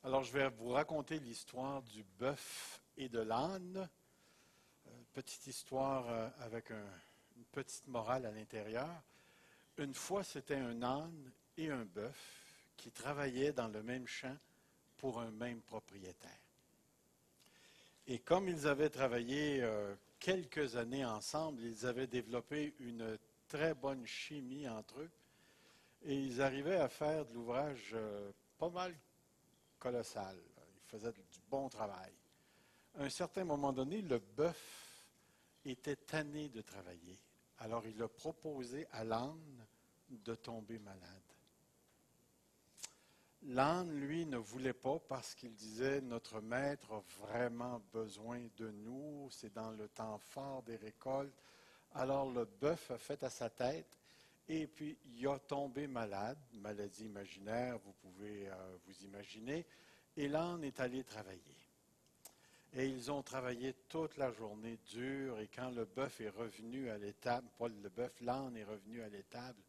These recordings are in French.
Alors, je vais vous raconter l'histoire du bœuf et de l'âne. Petite histoire avec une petite morale à l'intérieur. Une fois, c'était un âne et un bœuf qui travaillaient dans le même champ pour un même propriétaire. Et comme ils avaient travaillé quelques années ensemble, ils avaient développé une très bonne chimie entre eux et ils arrivaient à faire de l'ouvrage pas mal colossal. Ils faisaient du bon travail. À un certain moment donné, le bœuf était tanné de travailler. Alors il a proposé à l'âne de tomber malade. L'âne, lui, ne voulait pas parce qu'il disait, notre maître a vraiment besoin de nous, c'est dans le temps fort des récoltes. Alors le bœuf a fait à sa tête et puis il a tombé malade, maladie imaginaire, vous pouvez vous imaginer, et l'âne est allé travailler. Et ils ont travaillé toute la journée dure, et quand le bœuf est revenu à l'étable, pas le bœuf, l'âne est revenu à l'étable,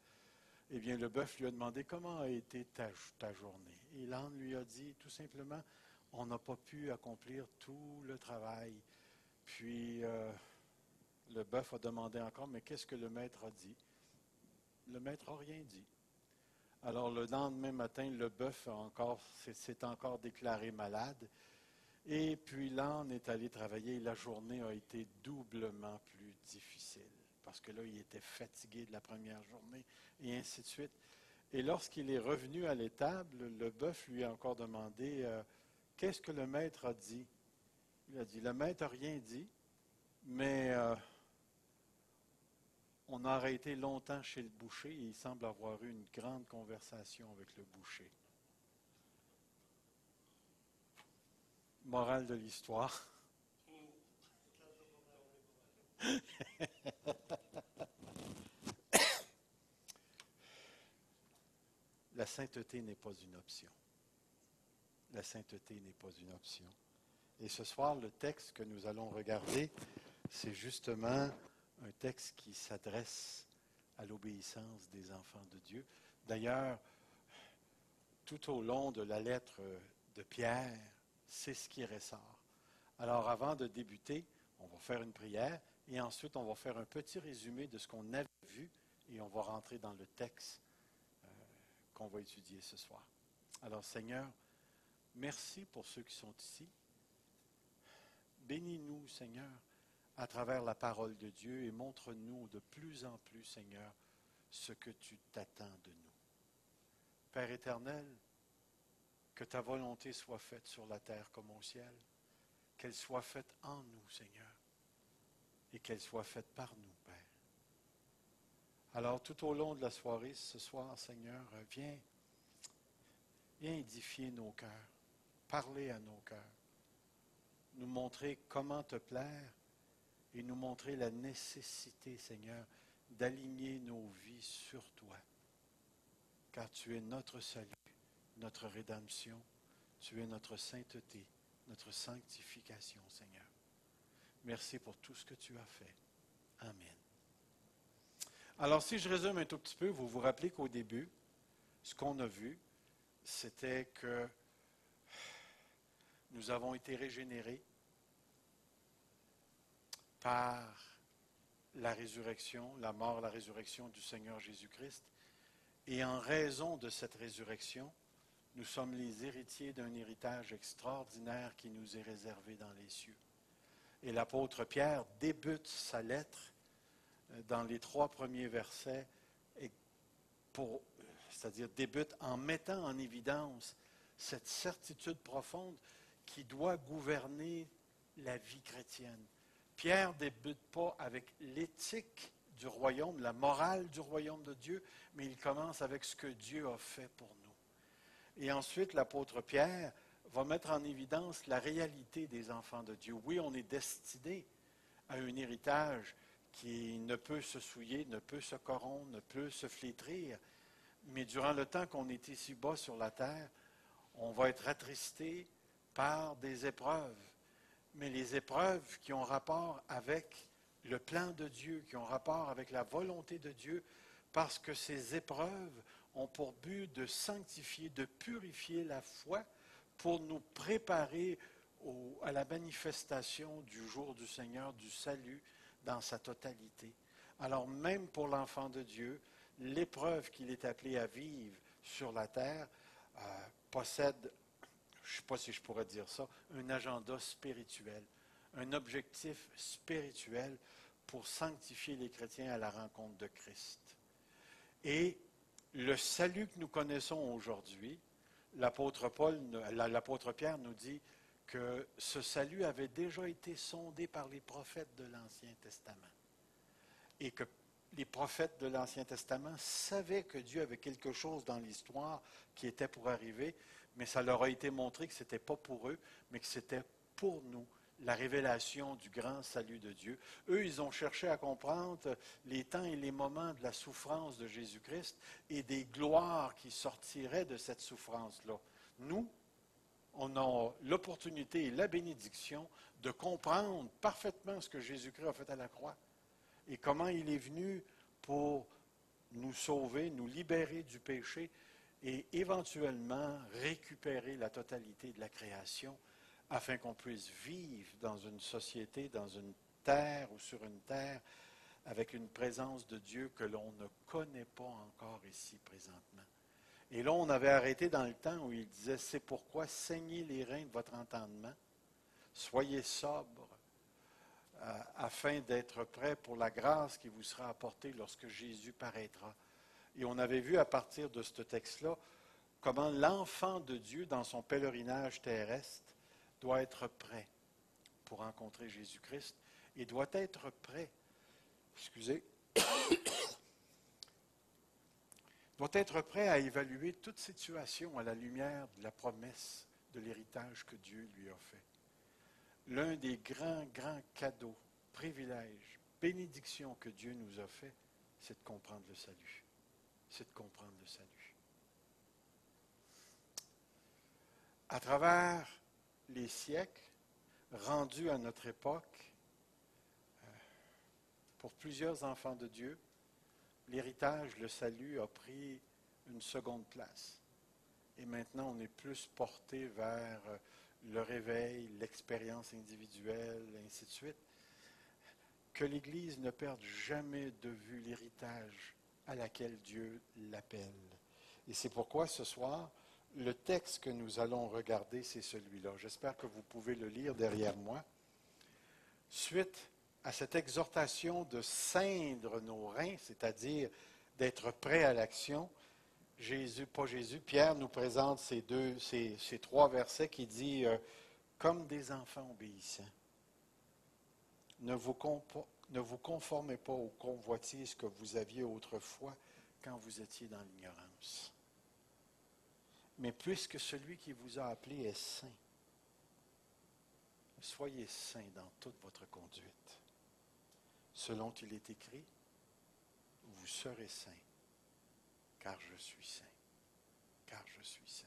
eh bien, le bœuf lui a demandé comment a été ta journée. Et l'âne lui a dit tout simplement, on n'a pas pu accomplir tout le travail. Puis le bœuf a demandé encore, mais qu'est-ce que le maître a dit? Le maître n'a rien dit. Alors le lendemain matin, le bœuf s'est encore déclaré malade. Et puis l'âne est allé travailler et la journée a été doublement plus difficile. Parce que là, il était fatigué de la première journée et ainsi de suite. Et lorsqu'il est revenu à l'étable, le bœuf lui a encore demandé qu'est-ce que le maître a dit? Il a dit, le maître n'a rien dit, mais on aurait été longtemps chez le boucher et il semble avoir eu une grande conversation avec le boucher. Morale de l'histoire. La sainteté n'est pas une option. La sainteté n'est pas une option. Et ce soir, le texte que nous allons regarder, c'est justement un texte qui s'adresse à l'obéissance des enfants de Dieu. D'ailleurs, tout au long de la lettre de Pierre, c'est ce qui ressort. Alors, avant de débuter, on va faire une prière et ensuite, on va faire un petit résumé de ce qu'on avait vu et on va rentrer dans le texte qu'on va étudier ce soir. Alors, Seigneur, merci pour ceux qui sont ici. Bénis-nous, Seigneur, à travers la parole de Dieu et montre-nous de plus en plus, Seigneur, ce que tu t'attends de nous. Père éternel, que ta volonté soit faite sur la terre comme au ciel, qu'elle soit faite en nous, Seigneur, et qu'elle soit faite par nous, Père. Alors, tout au long de la soirée, ce soir, Seigneur, viens édifier nos cœurs, parler à nos cœurs, nous montrer comment te plaire et nous montrer la nécessité, Seigneur, d'aligner nos vies sur toi. Car tu es notre salut, notre rédemption, tu es notre sainteté, notre sanctification, Seigneur. Merci pour tout ce que tu as fait. Amen. Alors, si je résume un tout petit peu, vous vous rappelez qu'au début, ce qu'on a vu, c'était que nous avons été régénérés par la résurrection, la mort, la résurrection du Seigneur Jésus-Christ. Et en raison de cette résurrection, nous sommes les héritiers d'un héritage extraordinaire qui nous est réservé dans les cieux. Et l'apôtre Pierre débute sa lettre dans les 3 premiers versets, c'est-à-dire débute en mettant en évidence cette certitude profonde qui doit gouverner la vie chrétienne. Pierre ne débute pas avec l'éthique du royaume, la morale du royaume de Dieu, mais il commence avec ce que Dieu a fait pour nous. Et ensuite, l'apôtre Pierre va mettre en évidence la réalité des enfants de Dieu. Oui, on est destiné à un héritage qui ne peut se souiller, ne peut se corrompre, ne peut se flétrir, mais durant le temps qu'on est ici bas sur la terre, on va être attristé par des épreuves. Mais les épreuves qui ont rapport avec le plan de Dieu, qui ont rapport avec la volonté de Dieu, parce que ces épreuves ont pour but de sanctifier, de purifier la foi, pour nous préparer à la manifestation du jour du Seigneur, du salut dans sa totalité. Alors même pour l'enfant de Dieu, l'épreuve qu'il est appelé à vivre sur la terre possède, je ne sais pas si je pourrais dire ça, un agenda spirituel, un objectif spirituel pour sanctifier les chrétiens à la rencontre de Christ. Et le salut que nous connaissons aujourd'hui, l'apôtre Pierre nous dit que ce salut avait déjà été sondé par les prophètes de l'Ancien Testament. Et que les prophètes de l'Ancien Testament savaient que Dieu avait quelque chose dans l'histoire qui était pour arriver, mais ça leur a été montré que ce n'était pas pour eux, mais que c'était pour nous, la révélation du grand salut de Dieu. Eux, ils ont cherché à comprendre les temps et les moments de la souffrance de Jésus-Christ et des gloires qui sortiraient de cette souffrance-là. Nous, on a l'opportunité et la bénédiction de comprendre parfaitement ce que Jésus-Christ a fait à la croix et comment il est venu pour nous sauver, nous libérer du péché et éventuellement récupérer la totalité de la création afin qu'on puisse vivre dans une société, dans une terre ou sur une terre avec une présence de Dieu que l'on ne connaît pas encore ici présentement. Et là, on avait arrêté dans le temps où il disait, c'est pourquoi saignez les reins de votre entendement, soyez sobres, afin d'être prêts pour la grâce qui vous sera apportée lorsque Jésus paraîtra. Et on avait vu à partir de ce texte-là comment l'enfant de Dieu, dans son pèlerinage terrestre, doit être prêt pour rencontrer Jésus-Christ et doit être prêt, doit être prêt à évaluer toute situation à la lumière de la promesse de l'héritage que Dieu lui a fait. L'un des grands cadeaux, privilèges, bénédictions que Dieu nous a fait, c'est de comprendre le salut. C'est de comprendre le salut. À travers les siècles, rendus à notre époque, pour plusieurs enfants de Dieu, l'héritage, le salut a pris une seconde place. Et maintenant, on est plus porté vers le réveil, l'expérience individuelle, ainsi de suite. Que l'Église ne perde jamais de vue l'héritage à laquelle Dieu l'appelle. Et c'est pourquoi ce soir, le texte que nous allons regarder, c'est celui-là. J'espère que vous pouvez le lire derrière moi. Suite à cette exhortation de ceindre nos reins, c'est-à-dire d'être prêt à l'action, Pierre nous présente ces trois versets qui dit comme des enfants obéissants. Ne vous conformez pas aux convoitises que vous aviez autrefois quand vous étiez dans l'ignorance. Mais puisque celui qui vous a appelé est saint, soyez saints dans toute votre conduite. Selon qu'il est écrit, vous serez saints, car je suis saint. Car je suis saint.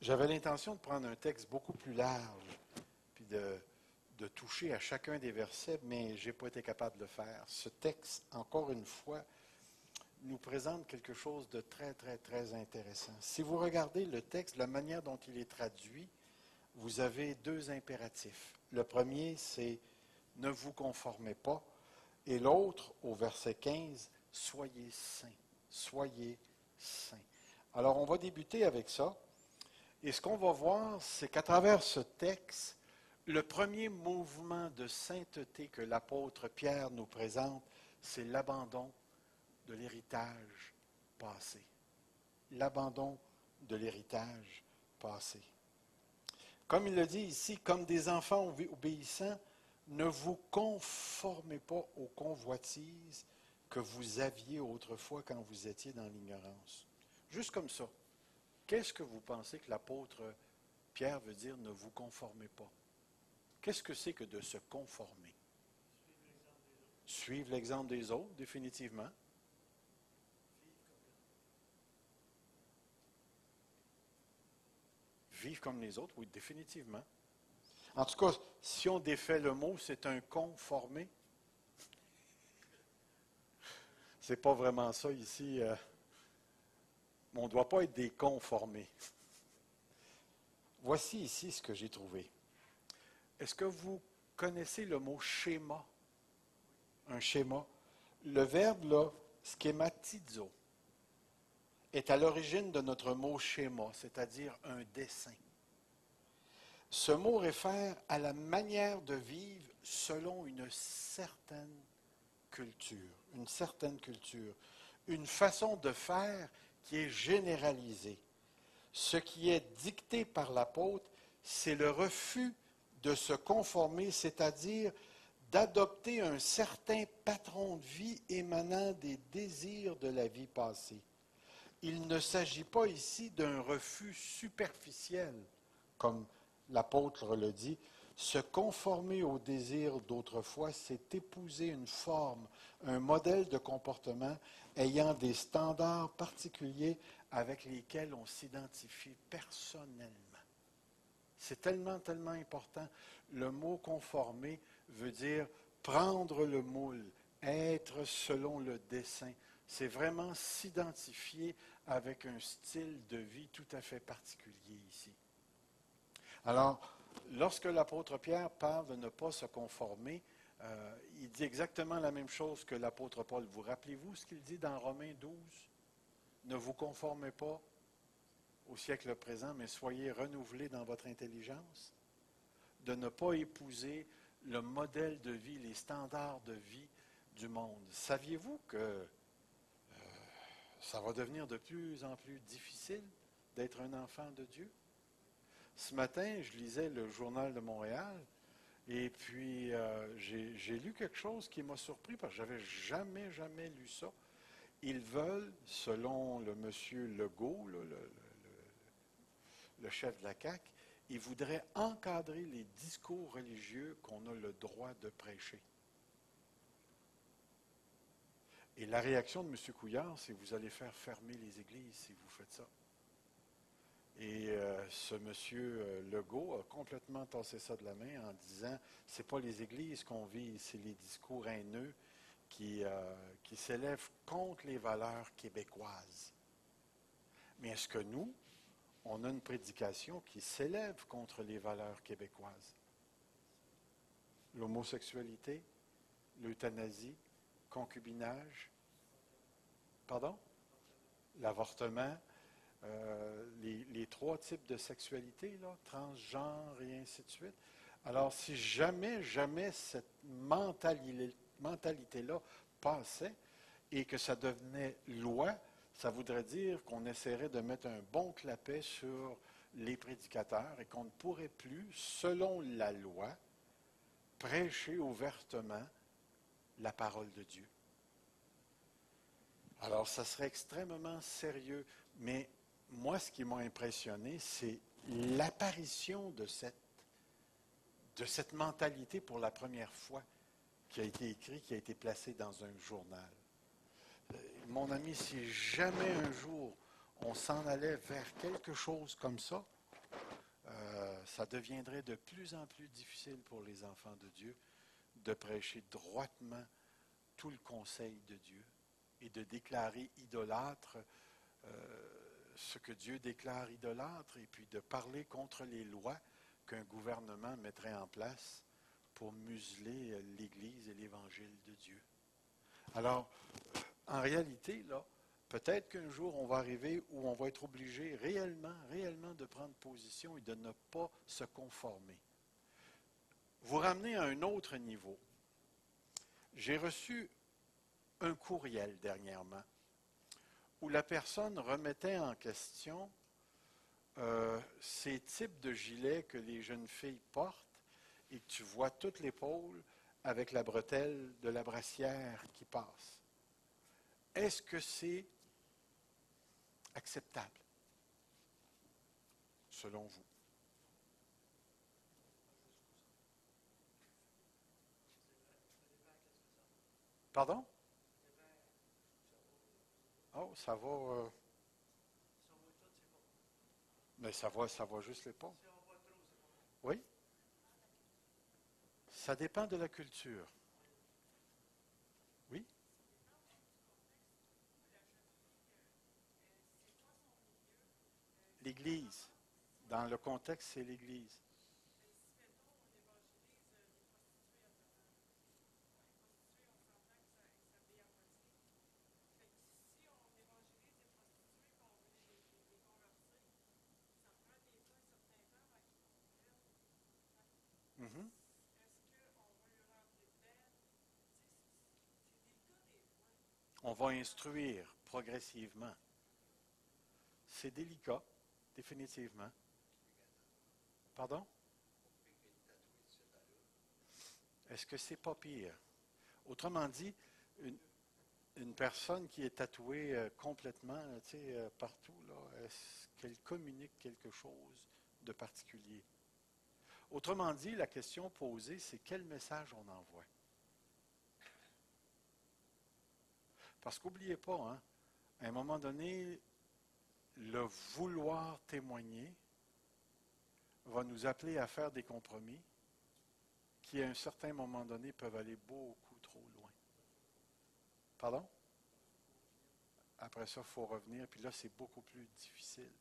J'avais l'intention de prendre un texte beaucoup plus large, puis de toucher à chacun des versets, mais je n'ai pas été capable de le faire. Ce texte, encore une fois, nous présente quelque chose de très, très, très intéressant. Si vous regardez le texte, la manière dont il est traduit, vous avez deux impératifs. Le premier, c'est « ne vous conformez pas », et l'autre, au verset 15, « soyez saints ». Soyez saints. Alors, on va débuter avec ça. Et ce qu'on va voir, c'est qu'à travers ce texte, le premier mouvement de sainteté que l'apôtre Pierre nous présente, c'est l'abandon de l'héritage passé. L'abandon de l'héritage passé. Comme il le dit ici, comme des enfants obéissants, ne vous conformez pas aux convoitises que vous aviez autrefois quand vous étiez dans l'ignorance. Juste comme ça. Qu'est-ce que vous pensez que l'apôtre Pierre veut dire ne vous conformez pas? Qu'est-ce que c'est que de se conformer? Suivre l'exemple des autres, définitivement. Vivre comme les autres, oui, définitivement. En tout cas, si on défait le mot, c'est un conformé. C'est pas vraiment ça ici. On ne doit pas être des conformés. voici ici ce que j'ai trouvé. Est-ce que vous connaissez le mot schéma? Un schéma. Le verbe, là, schématizo, est à l'origine de notre mot schéma, c'est-à-dire un dessin. Ce mot réfère à la manière de vivre selon une certaine culture, une façon de faire qui est généralisée. Ce qui est dicté par l'apôtre, c'est le refus de se conformer, c'est-à-dire d'adopter un certain patron de vie émanant des désirs de la vie passée. Il ne s'agit pas ici d'un refus superficiel, comme l'apôtre le dit. Se conformer aux désirs d'autrefois, c'est épouser une forme, un modèle de comportement ayant des standards particuliers avec lesquels on s'identifie personnellement. C'est tellement, tellement important. Le mot conformer veut dire prendre le moule, être selon le dessein. C'est vraiment s'identifier avec un style de vie tout à fait particulier ici. Alors, lorsque l'apôtre Pierre parle de ne pas se conformer, il dit exactement la même chose que l'apôtre Paul. Vous rappelez-vous ce qu'il dit dans Romains 12? Ne vous conformez pas au siècle présent, mais soyez renouvelés dans votre intelligence. De ne pas épouser le modèle de vie, les standards de vie du monde. Saviez-vous que ça va devenir de plus en plus difficile d'être un enfant de Dieu? Ce matin, je lisais le Journal de Montréal et puis j'ai lu quelque chose qui m'a surpris parce que je n'avais jamais lu ça. Ils veulent, selon le monsieur Legault, le chef de la CAQ, ils voudraient encadrer les discours religieux qu'on a le droit de prêcher. Et la réaction de M. Couillard, c'est vous allez faire fermer les églises si vous faites ça. Et ce monsieur Legault a complètement tassé ça de la main en disant c'est pas les églises qu'on vise, c'est les discours haineux qui s'élèvent contre les valeurs québécoises. Mais est-ce que nous, on a une prédication qui s'élève contre les valeurs québécoises? L'homosexualité, l'euthanasie, concubinage, pardon? L'avortement, les trois types de sexualité, là, transgenre et ainsi de suite. Alors, si jamais cette mentalité-là passait et que ça devenait loi, ça voudrait dire qu'on essaierait de mettre un bon clapet sur les prédicateurs et qu'on ne pourrait plus, selon la loi, prêcher ouvertement la parole de Dieu. Alors, ça serait extrêmement sérieux, mais moi, ce qui m'a impressionné, c'est l'apparition de cette mentalité pour la première fois qui a été écrite, qui a été placée dans un journal. Mon ami, si jamais un jour on s'en allait vers quelque chose comme ça, ça deviendrait de plus en plus difficile pour les enfants de Dieu de prêcher droitement tout le conseil de Dieu et de déclarer idolâtre ce que Dieu déclare idolâtre et puis de parler contre les lois qu'un gouvernement mettrait en place pour museler l'Église et l'Évangile de Dieu. Alors, en réalité, là, peut-être qu'un jour, on va arriver où on va être obligé réellement de prendre position et de ne pas se conformer. Vous ramenez à un autre niveau. J'ai reçu un courriel dernièrement où la personne remettait en question ces types de gilets que les jeunes filles portent et que tu vois toute l'épaule avec la bretelle de la brassière qui passe. Est-ce que c'est acceptable, selon vous? Pardon? Oh, ça va. Mais ça va juste l'épaule. Oui? Ça dépend de la culture. Oui? L'Église. Dans le contexte, c'est l'Église. Mhm. On va instruire progressivement. C'est délicat, définitivement. Pardon? Est-ce que c'est pas pire? Autrement dit, une, une personne qui est tatouée complètement, tu sais, partout, là, est-ce qu'elle communique quelque chose de particulier? Autrement dit, la question posée, c'est quel message on envoie? Parce qu'oubliez pas, hein, à un moment donné, le vouloir témoigner va nous appeler à faire des compromis qui, à un certain moment donné, peuvent aller beaucoup trop loin. Pardon? Après ça, il faut revenir, puis là, c'est beaucoup plus difficile.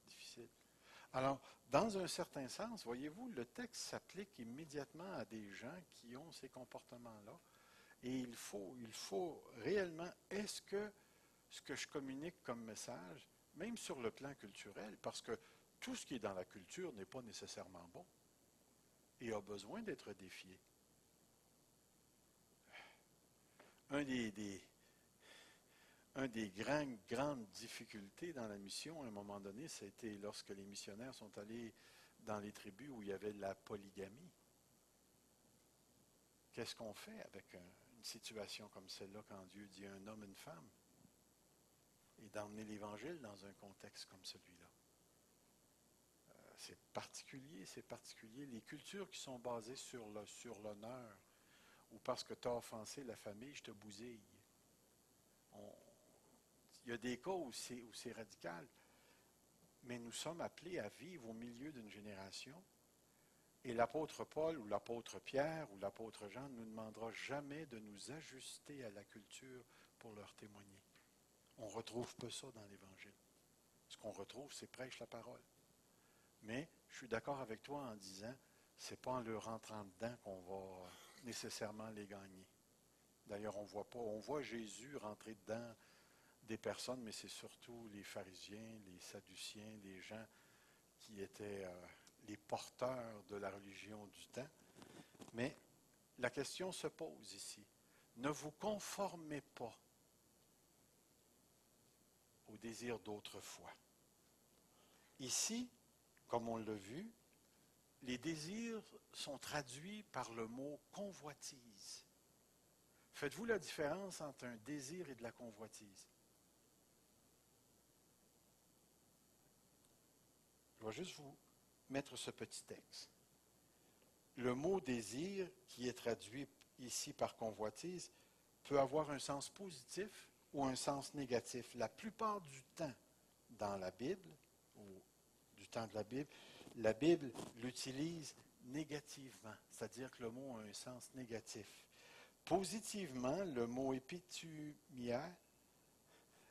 Difficile. Alors, dans un certain sens, voyez-vous, le texte s'applique immédiatement à des gens qui ont ces comportements-là. Et il faut réellement, est-ce que ce que je communique comme message, même sur le plan culturel, parce que tout ce qui est dans la culture n'est pas nécessairement bon et a besoin d'être défié. Un des grandes difficultés dans la mission, à un moment donné, c'était lorsque les missionnaires sont allés dans les tribus où il y avait la polygamie. Qu'est-ce qu'on fait avec une situation comme celle-là quand Dieu dit un homme, une femme? Et d'emmener l'Évangile dans un contexte comme celui-là. C'est particulier, c'est particulier. Les cultures qui sont basées sur l'honneur, ou parce que tu as offensé la famille, je te bousille. Il y a des cas où c'est radical, mais nous sommes appelés à vivre au milieu d'une génération. Et l'apôtre Paul ou l'apôtre Pierre ou l'apôtre Jean ne nous demandera jamais de nous ajuster à la culture pour leur témoigner. On ne retrouve pas ça dans l'Évangile. Ce qu'on retrouve, c'est prêche la parole. Mais je suis d'accord avec toi en disant, c'est pas en leur rentrant dedans qu'on va nécessairement les gagner. D'ailleurs, on voit Jésus rentrer dedans des personnes, mais c'est surtout les pharisiens, les sadduciens, les gens qui étaient les porteurs de la religion du temps. Mais la question se pose ici. Ne vous conformez pas au désir d'autrefois. Ici, comme on l'a vu, les désirs sont traduits par le mot convoitise. Faites-vous la différence entre un désir et de la convoitise? Je vais juste vous mettre ce petit texte. Le mot désir, qui est traduit ici par convoitise, peut avoir un sens positif ou un sens négatif. La plupart du temps dans la Bible, ou du temps de la Bible l'utilise négativement, c'est-à-dire que le mot a un sens négatif. Positivement, le mot épithumia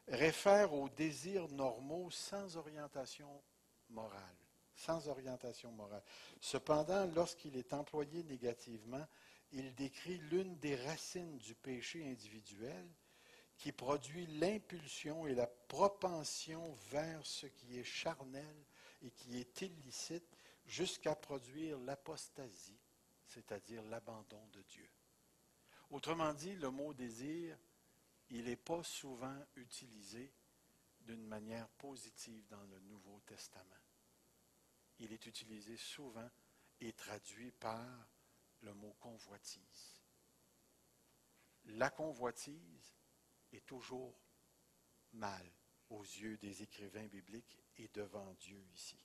réfère aux désirs normaux sans orientation morale. Sans orientation morale. Cependant, lorsqu'il est employé négativement, il décrit l'une des racines du péché individuel qui produit l'impulsion et la propension vers ce qui est charnel et qui est illicite jusqu'à produire l'apostasie, c'est-à-dire l'abandon de Dieu. Autrement dit, le mot désir, il n'est pas souvent utilisé d'une manière positive dans le Nouveau Testament. Il est utilisé souvent et traduit par le mot convoitise. La convoitise est toujours mal aux yeux des écrivains bibliques et devant Dieu ici.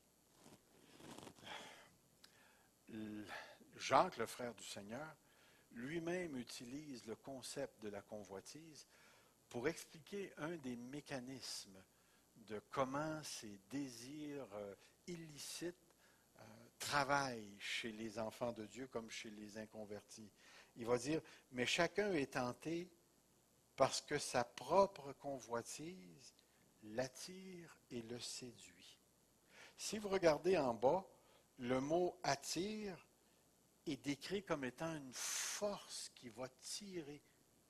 Jacques, le frère du Seigneur, lui-même utilise le concept de la convoitise pour expliquer un des mécanismes de comment ces désirs illicites travaillent chez les enfants de Dieu comme chez les inconvertis. Il va dire, mais chacun est tenté parce que sa propre convoitise l'attire et le séduit. Si vous regardez en bas, le mot attire est décrit comme étant une force qui va tirer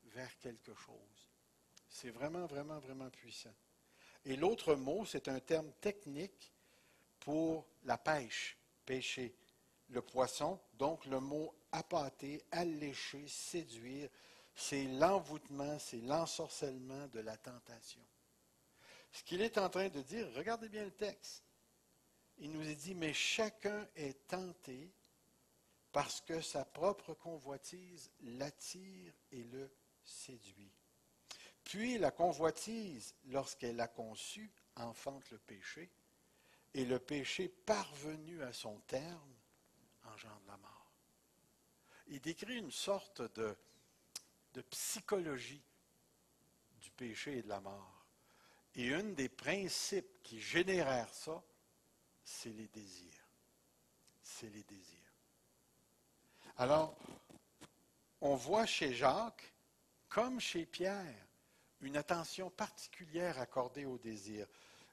vers quelque chose. C'est vraiment, vraiment, vraiment puissant. Et l'autre mot, c'est un terme technique pour la pêche, pêcher le poisson. Donc le mot appâter, allécher, séduire, c'est l'envoûtement, c'est l'ensorcellement de la tentation. Ce qu'il est en train de dire, regardez bien le texte. Il nous est dit, mais chacun est tenté parce que sa propre convoitise l'attire et le séduit. Puis la convoitise, lorsqu'elle a conçu, enfante le péché, et le péché parvenu à son terme engendre la mort. Il décrit une sorte de psychologie du péché et de la mort. Et un des principes qui génèrent ça, c'est les désirs. C'est les désirs. Alors, on voit chez Jacques, comme chez Pierre, une attention particulière accordée au désir.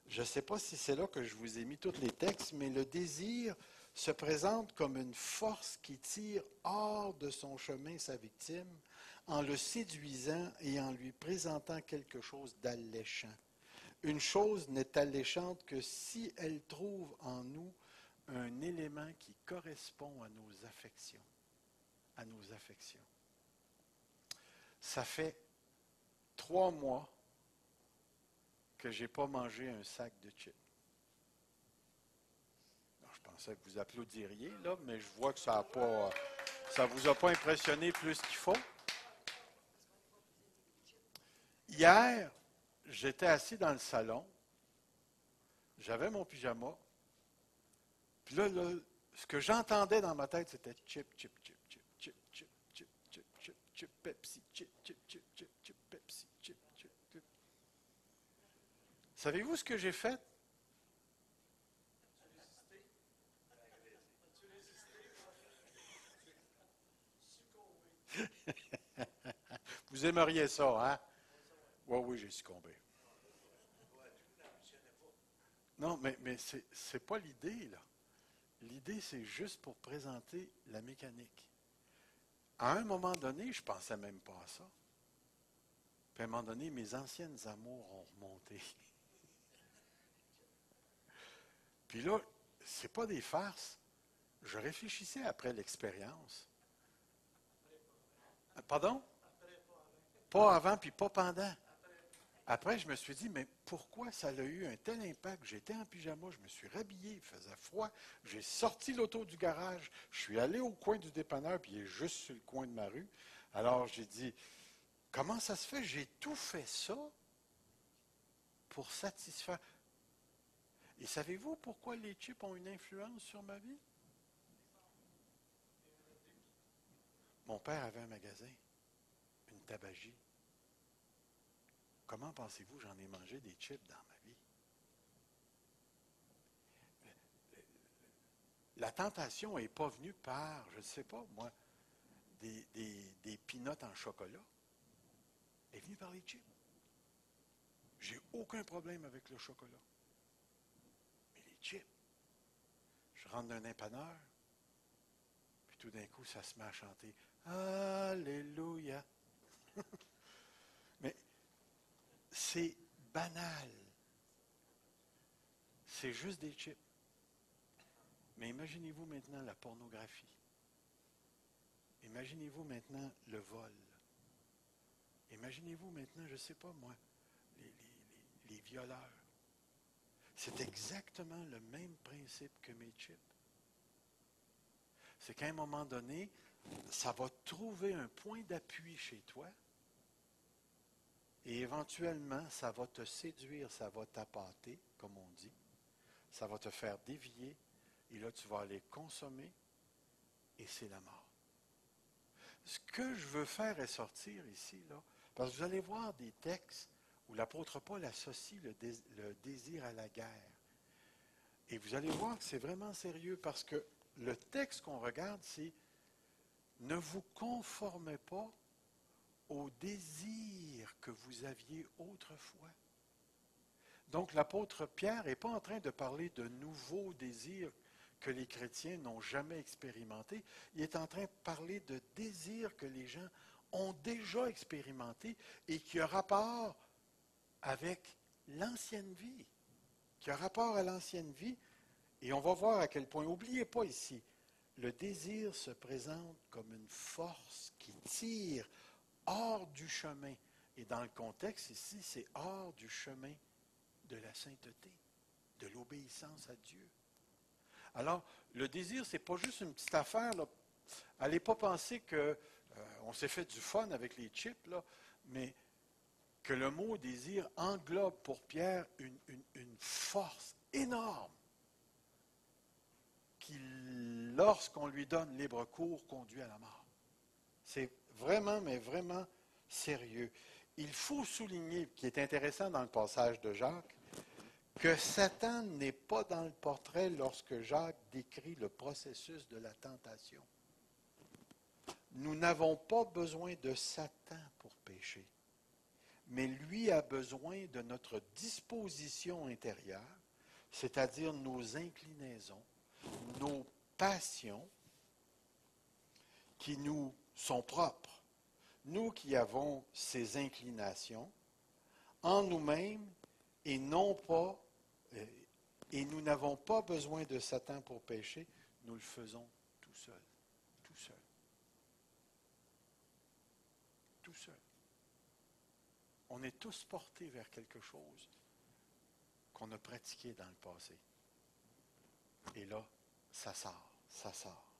Je ne sais pas si c'est là que je vous ai mis tous les textes, mais le désir se présente comme une force qui tire hors de son chemin sa victime en le séduisant et en lui présentant quelque chose d'alléchant. Une chose n'est alléchante que si elle trouve en nous un élément qui correspond à nos affections. À nos affections. Ça fait 3 mois que je n'ai pas mangé un sac de chips. Alors, je pensais que vous applaudiriez, là, mais je vois que ça ne vous a pas impressionné plus qu'il faut. Hier, j'étais assis dans le salon, j'avais mon pyjama, puis là, ce que j'entendais dans ma tête, c'était chip, chip, chip, chip, chip, chip, chip, chip, chip, chip, Pepsi, chip, chip, chip, chip, chip, Pepsi, chip, chip, chip. Savez-vous ce que j'ai fait? Vous aimeriez ça, hein? Oui, oui, j'ai succombé. Non, mais c'est pas l'idée, là. L'idée, c'est juste pour présenter la mécanique. À un moment donné, je ne pensais même pas à ça. Puis à un moment donné, mes anciennes amours ont remonté. Puis là, c'est pas des farces. Je réfléchissais après l'expérience. Pardon? Pas avant, puis pas pendant. Après, je me suis dit, mais pourquoi ça a eu un tel impact? J'étais en pyjama, je me suis rhabillé, il faisait froid, j'ai sorti l'auto du garage, je suis allé au coin du dépanneur, puis il est juste sur le coin de ma rue. Alors, j'ai dit, comment ça se fait? J'ai tout fait ça pour satisfaire. Et savez-vous pourquoi les chips ont une influence sur ma vie? Mon père avait un magasin, une tabagie. Comment pensez-vous j'en ai mangé des chips dans ma vie? La tentation n'est pas venue par, je ne sais pas, moi, des peanuts en chocolat. Elle est venue par les chips. J'ai aucun problème avec le chocolat. Mais les chips, je rentre dans un dépanneur, puis tout d'un coup, ça se met à chanter Alléluia. Mais c'est banal. C'est juste des chips. Mais imaginez-vous maintenant la pornographie. Imaginez-vous maintenant le vol. Imaginez-vous maintenant, je ne sais pas moi, les violeurs. C'est exactement le même principe que mes chips. C'est qu'à un moment donné, ça va trouver un point d'appui chez toi et éventuellement, ça va te séduire, ça va t'appâter, comme on dit. Ça va te faire dévier et là, tu vas aller consommer et c'est la mort. Ce que je veux faire ressortir ici, là, parce que vous allez voir des textes où l'apôtre Paul associe le désir à la guerre. Et vous allez voir que c'est vraiment sérieux parce que le texte qu'on regarde, c'est ne vous conformez pas au désir que vous aviez autrefois, Donc l'apôtre Pierre n'est pas en train de parler de nouveaux désirs que les chrétiens n'ont jamais expérimentés. Il est en train de parler de désirs que les gens ont déjà expérimentés et qui ont rapport avec l'ancienne vie. Qui a rapport à l'ancienne vie. Et on va voir à quel point. N'oubliez pas ici, le désir se présente comme une force qui tire hors du chemin. Et dans le contexte ici, c'est hors du chemin de la sainteté, de l'obéissance à Dieu. Alors, le désir, ce n'est pas juste une petite affaire. Là. Allez pas penser qu'on s'est fait du fun avec les chips, là, mais que le mot désir englobe pour Pierre une force énorme qui, lorsqu'on lui donne libre cours, conduit à la mort. C'est vraiment, mais vraiment sérieux. Il faut souligner, qui est intéressant dans le passage de Jacques, que Satan n'est pas dans le portrait lorsque Jacques décrit le processus de la tentation. Nous n'avons pas besoin de Satan pour pécher, mais lui a besoin de notre disposition intérieure, c'est-à-dire nos inclinaisons, nos passions qui nous sont propres. Nous qui avons ces inclinations en nous-mêmes et non pas, et nous n'avons pas besoin de Satan pour pécher, nous le faisons tout seul. Tout seul. Tout seul. On est tous portés vers quelque chose qu'on a pratiqué dans le passé. Et là, ça sort, ça sort.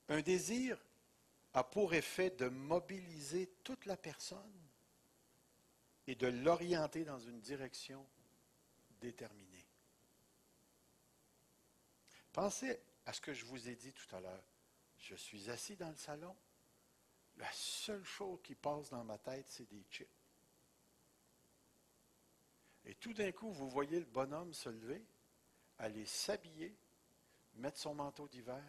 Un désir a pour effet de mobiliser toute la personne et de l'orienter dans une direction déterminée. Pensez à ce que je vous ai dit tout à l'heure. Je suis assis dans le salon. La seule chose qui passe dans ma tête, c'est des chips. Et tout d'un coup, vous voyez le bonhomme se lever, aller s'habiller, mettre son manteau d'hiver,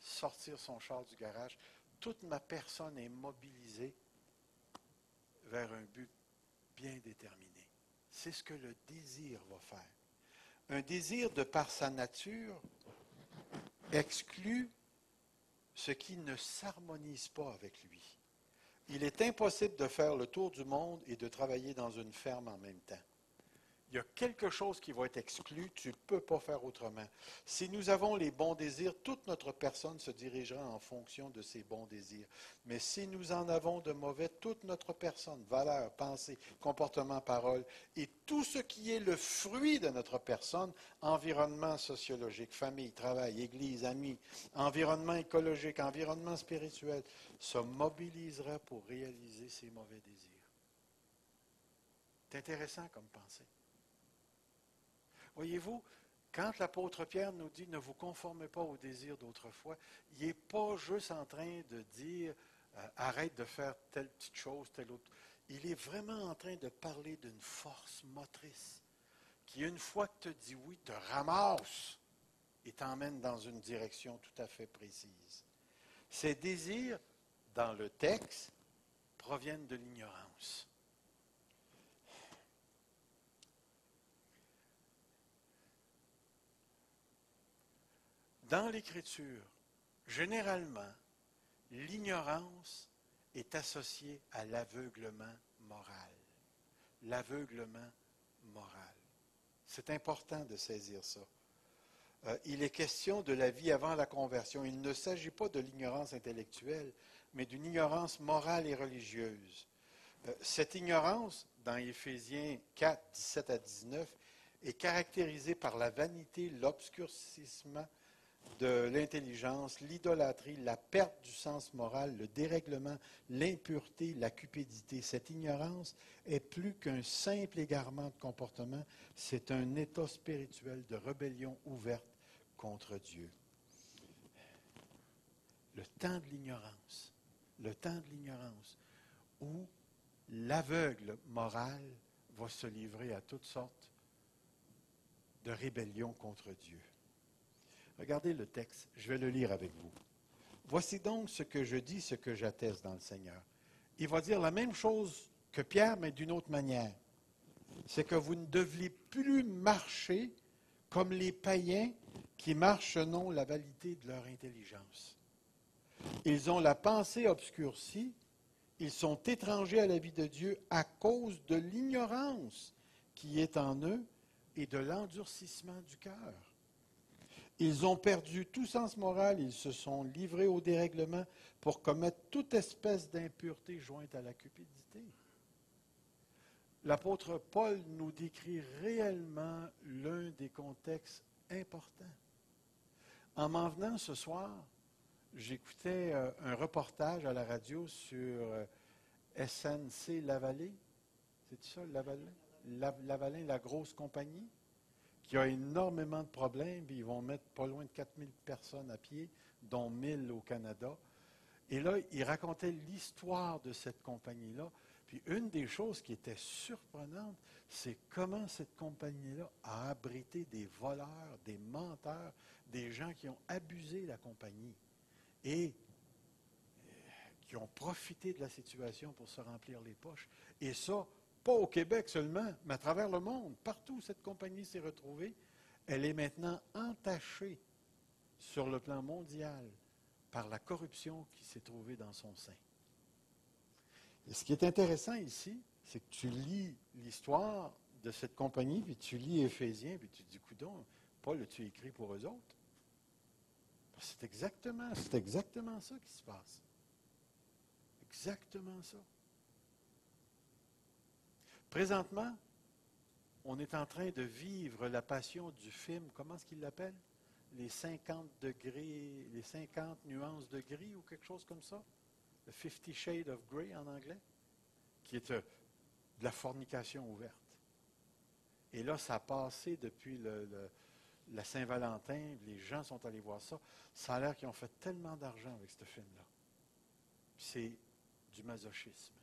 sortir son char du garage. Toute ma personne est mobilisée vers un but bien déterminé. C'est ce que le désir va faire. Un désir, de par sa nature, exclut ce qui ne s'harmonise pas avec lui. Il est impossible de faire le tour du monde et de travailler dans une ferme en même temps. Il y a quelque chose qui va être exclu, tu ne peux pas faire autrement. Si nous avons les bons désirs, toute notre personne se dirigera en fonction de ces bons désirs. Mais si nous en avons de mauvais, toute notre personne, valeurs, pensées, comportements, paroles, et tout ce qui est le fruit de notre personne, environnement sociologique, famille, travail, église, amis, environnement écologique, environnement spirituel, se mobilisera pour réaliser ces mauvais désirs. C'est intéressant comme pensée. Voyez-vous, quand l'apôtre Pierre nous dit « ne vous conformez pas aux désirs d'autrefois », il n'est pas juste en train de dire « arrête de faire telle petite chose, telle autre ». Il est vraiment en train de parler d'une force motrice qui, une fois que tu dis oui, te ramasse et t'emmène dans une direction tout à fait précise. Ces désirs, dans le texte, proviennent de l'ignorance. Dans l'Écriture, généralement, l'ignorance est associée à l'aveuglement moral. L'aveuglement moral. C'est important de saisir ça. Il est question de la vie avant la conversion. Il ne s'agit pas de l'ignorance intellectuelle, mais d'une ignorance morale et religieuse. Cette ignorance, dans Éphésiens 4, 17 à 19, est caractérisée par la vanité, l'obscurcissement de l'intelligence, l'idolâtrie, la perte du sens moral, le dérèglement, l'impureté, la cupidité. Cette ignorance est plus qu'un simple égarement de comportement, c'est un état spirituel de rébellion ouverte contre Dieu. Le temps de l'ignorance, où l'aveugle moral va se livrer à toutes sortes de rébellions contre Dieu. Regardez le texte, je vais le lire avec vous. Voici donc ce que je dis, ce que j'atteste dans le Seigneur. Il va dire la même chose que Pierre, mais d'une autre manière. c'est que vous ne devez plus marcher comme les païens qui marchent selon la validité de leur intelligence. Ils ont la pensée obscurcie, ils sont étrangers à la vie de Dieu à cause de l'ignorance qui est en eux et de l'endurcissement du cœur. Ils ont perdu tout sens moral, ils se sont livrés au dérèglement pour commettre toute espèce d'impureté jointe à la cupidité. L'apôtre Paul nous décrit réellement l'un des contextes importants. En m'en venant ce soir, j'écoutais un reportage à la radio sur SNC Lavalin. C'est ça, Lavalin, la grosse compagnie, qui a énormément de problèmes. Ils vont mettre pas loin de 4000 personnes à pied, dont 1000 au Canada. Et là, il racontait l'histoire de cette compagnie-là. Puis une des choses qui était surprenante, c'est comment cette compagnie-là a abrité des voleurs, des menteurs, des gens qui ont abusé la compagnie et qui ont profité de la situation pour se remplir les poches. Et ça, pas au Québec seulement, mais à travers le monde. Partout où cette compagnie s'est retrouvée, elle est maintenant entachée sur le plan mondial par la corruption qui s'est trouvée dans son sein. Et ce qui est intéressant ici, c'est que tu lis l'histoire de cette compagnie, puis tu lis Éphésiens, puis tu te dis, coudonc, Paul, as-tu écrit pour eux autres? C'est exactement ça qui se passe. Exactement ça. Présentement, on est en train de vivre la passion du film, comment est-ce qu'il l'appelle? Les 50 degrés, les 50 nuances de gris ou quelque chose comme ça? Le 50 Shades of Grey en anglais, qui est de la fornication ouverte. Et là, ça a passé depuis la Saint-Valentin, les gens sont allés voir ça. Ça a l'air qu'ils ont fait tellement d'argent avec ce film-là. C'est du masochisme.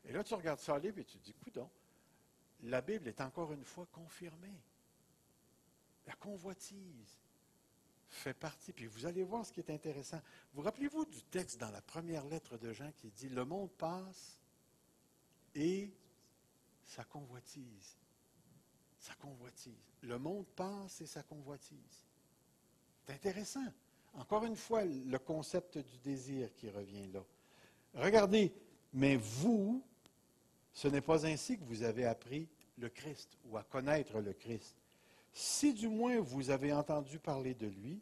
Et là, tu regardes ça livre et tu te dis, coudonc, la Bible est encore une fois confirmée. La convoitise fait partie. Puis vous allez voir ce qui est intéressant. Vous rappelez-vous du texte dans la première lettre de Jean qui dit, le monde passe et sa convoitise. Sa convoitise. Le monde passe et sa convoitise. C'est intéressant. Encore une fois, le concept du désir qui revient là. Regardez, mais vous, ce n'est pas ainsi que vous avez appris le Christ ou à connaître le Christ. Si du moins vous avez entendu parler de lui,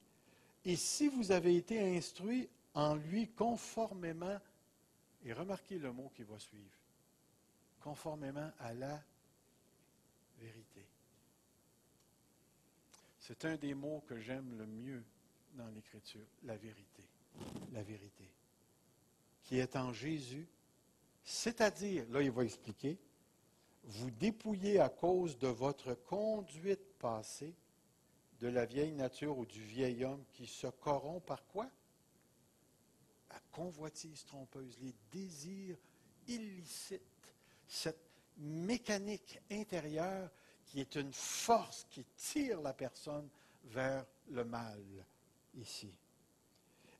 et si vous avez été instruit en lui conformément, et remarquez le mot qui va suivre, conformément à la vérité. C'est un des mots que j'aime le mieux dans l'Écriture, la vérité. La vérité. Qui est en Jésus, c'est-à-dire, là il va expliquer, vous dépouillez à cause de votre conduite passée de la vieille nature ou du vieil homme qui se corrompt par quoi? La convoitise trompeuse, les désirs illicites, cette mécanique intérieure qui est une force qui tire la personne vers le mal, ici.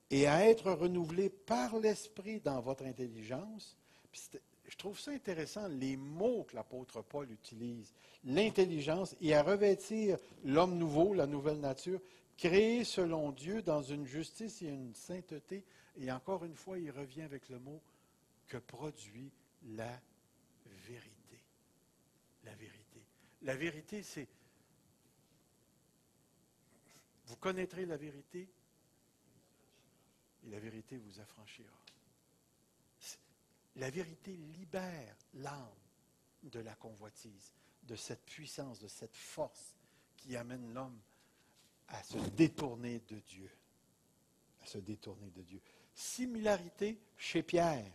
Et à être renouvelé par l'Esprit dans votre intelligence. Puis je trouve ça intéressant, les mots que l'apôtre Paul utilise. L'intelligence et à revêtir l'homme nouveau, la nouvelle nature, créé selon Dieu dans une justice et une sainteté. Et encore une fois, il revient avec le mot que produit la vérité. La vérité. La vérité, c'est... Vous connaîtrez la vérité et la vérité vous affranchira. La vérité libère l'âme de la convoitise, de cette puissance, de cette force qui amène l'homme à se détourner de Dieu. À se détourner de Dieu. Similarité chez Pierre.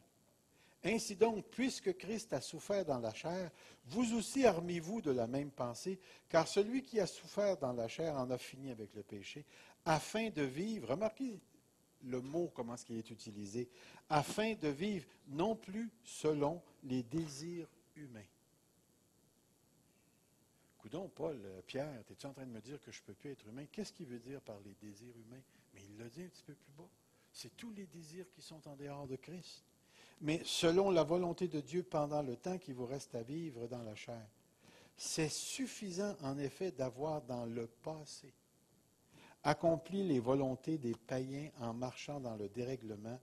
Ainsi donc, puisque Christ a souffert dans la chair, vous aussi armez-vous de la même pensée, car celui qui a souffert dans la chair en a fini avec le péché, afin de vivre, remarquez le mot, comment est-ce qu'il est utilisé, afin de vivre non plus selon les désirs humains. Coudon, Paul, Pierre, es-tu en train de me dire que je ne peux plus être humain? Qu'est-ce qu'il veut dire par les désirs humains? Mais il le dit un petit peu plus bas. C'est tous les désirs qui sont en dehors de Christ. Mais selon la volonté de Dieu pendant le temps qui vous reste à vivre dans la chair. C'est suffisant, en effet, d'avoir dans le passé accompli les volontés des païens en marchant dans le dérèglement,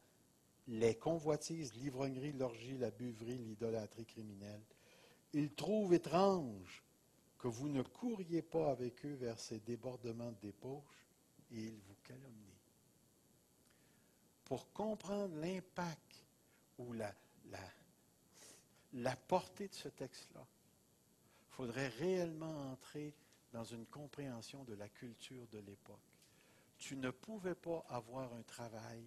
les convoitises, l'ivrognerie, l'orgie, la buverie, l'idolâtrie criminelle. Ils trouvent étrange que vous ne couriez pas avec eux vers ces débordements de débauche et ils vous calomnient. Pour comprendre l'impact ou la portée de ce texte-là, il faudrait réellement entrer dans une compréhension de la culture de l'époque. Tu ne pouvais pas avoir un travail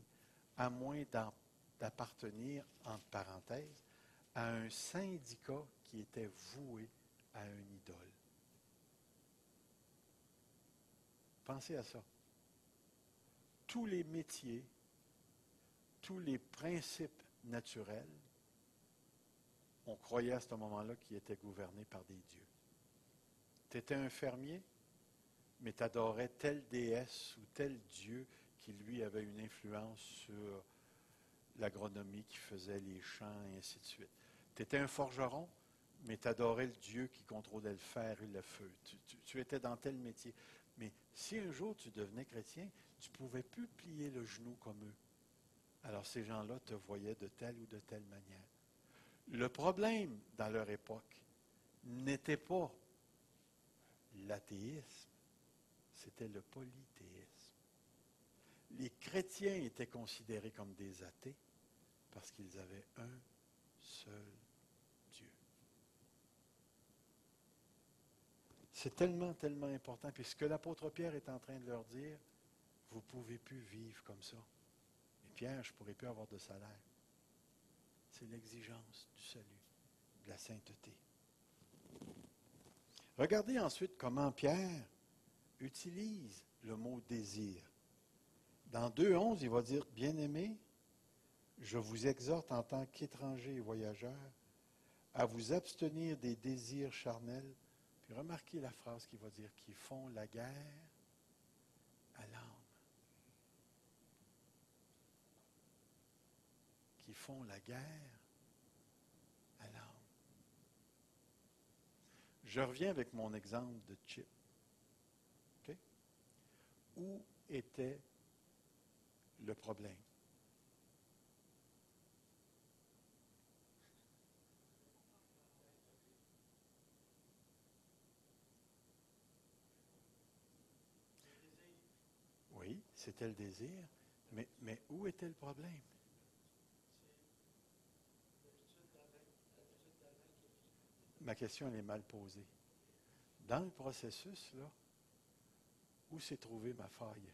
à moins d'appartenir, entre parenthèses, à un syndicat qui était voué à une idole. Pensez à ça. Tous les métiers, tous les principes naturels, on croyait à ce moment-là qu'ils étaient gouvernés par des dieux. Tu étais un fermier, mais tu adorais telle déesse ou tel dieu qui, lui, avait une influence sur l'agronomie, qui faisait les champs, et ainsi de suite. Tu étais un forgeron, mais tu adorais le dieu qui contrôlait le fer et le feu. Tu étais dans tel métier. Mais si un jour tu devenais chrétien, tu ne pouvais plus plier le genou comme eux. Alors ces gens-là te voyaient de telle ou de telle manière. Le problème dans leur époque n'était pas l'athéisme, c'était le polythéisme. Les chrétiens étaient considérés comme des athées parce qu'ils avaient un seul Dieu. C'est tellement, tellement important. Puis ce que l'apôtre Pierre est en train de leur dire, vous ne pouvez plus vivre comme ça. Mais Pierre, je ne pourrai plus avoir de salaire. C'est l'exigence du salut, de la sainteté. Regardez ensuite comment Pierre utilise le mot désir. Dans 2,11, il va dire, bien-aimés, je vous exhorte en tant qu'étrangers et voyageurs à vous abstenir des désirs charnels. Puis remarquez la phrase qu'il va dire, qui font la guerre à l'âme. Qui font la guerre à l'âme. Je reviens avec mon exemple de Chip. Okay? Où était le problème? Oui, c'était le désir, mais où était le problème? Ma question, elle est mal posée. Dans le processus, là, où s'est trouvée ma faille?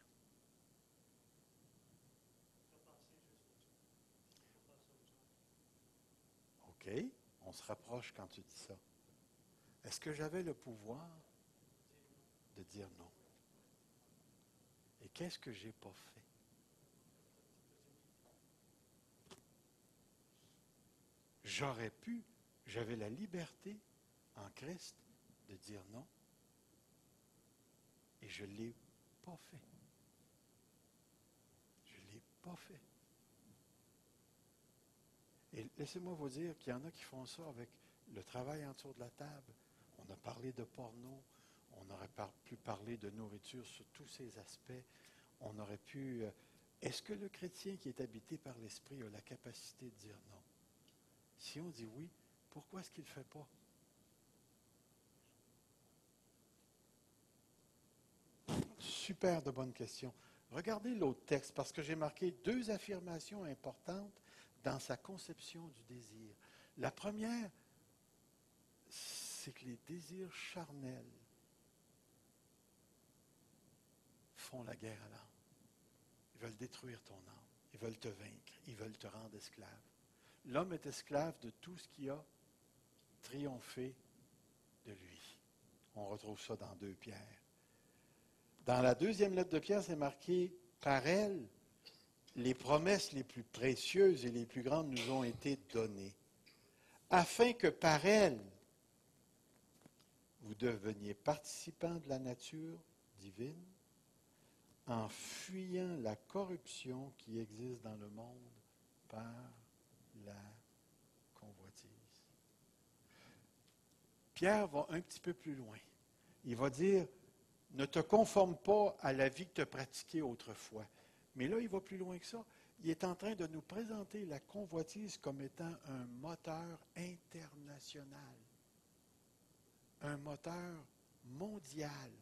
OK, on se rapproche quand tu dis ça. Est-ce que j'avais le pouvoir de dire non? Et qu'est-ce que j'ai pas fait? J'aurais pu, j'avais la liberté en Christ de dire non, et je ne l'ai pas fait. Je ne l'ai pas fait. Et laissez-moi vous dire qu'il y en a qui font ça avec le travail en dessous de la table. On a parlé de porno, on aurait pu parler de nourriture sur tous ces aspects. On aurait pu... est-ce que le chrétien qui est habité par l'Esprit a la capacité de dire non? Si on dit oui, pourquoi est-ce qu'il ne le fait pas? Super de bonne question. Regardez l'autre texte, parce que j'ai marqué deux affirmations importantes dans sa conception du désir. La première, c'est que les désirs charnels font la guerre à l'âme. Ils veulent détruire ton âme. Ils veulent te vaincre. Ils veulent te rendre esclave. L'homme est esclave de tout ce qui a triomphé de lui. On retrouve ça dans 2 Pierre. Dans la deuxième lettre de Pierre, c'est marqué « Par elle, les promesses les plus précieuses et les plus grandes nous ont été données, afin que par elle, vous deveniez participants de la nature divine, en fuyant la corruption qui existe dans le monde par la convoitise. » Pierre va un petit peu plus loin. Il va dire, ne te conforme pas à la vie que tu as pratiquée autrefois. Mais là, il va plus loin que ça. Il est en train de nous présenter la convoitise comme étant un moteur international, un moteur mondial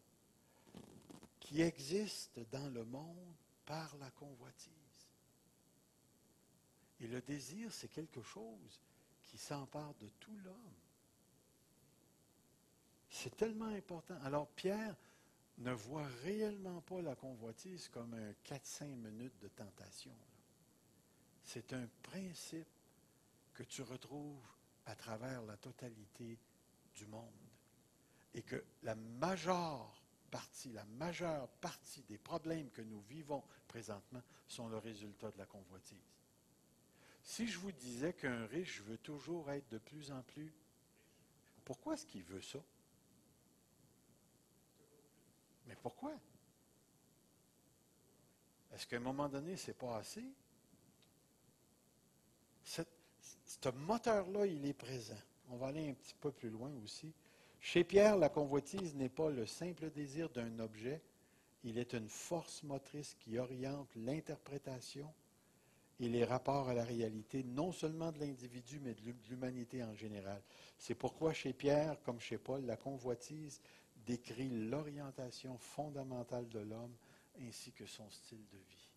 qui existe dans le monde par la convoitise. Et le désir, c'est quelque chose qui s'empare de tout l'homme. C'est tellement important. Alors, Pierre ne voit réellement pas la convoitise comme un 4-5 minutes de tentation. C'est un principe que tu retrouves à travers la totalité du monde. Et que la majeure partie des problèmes que nous vivons présentement sont le résultat de la convoitise. Si je vous disais qu'un riche veut toujours être de plus en plus, pourquoi est-ce qu'il veut ça? Mais pourquoi? Est-ce qu'à un moment donné, ce n'est pas assez? Ce moteur-là, il est présent. On va aller un petit peu plus loin aussi. Chez Pierre, la convoitise n'est pas le simple désir d'un objet, il est une force motrice qui oriente l'interprétation et les rapports à la réalité, non seulement de l'individu, mais de l'humanité en général. C'est pourquoi chez Pierre, comme chez Paul, la convoitise décrit l'orientation fondamentale de l'homme ainsi que son style de vie.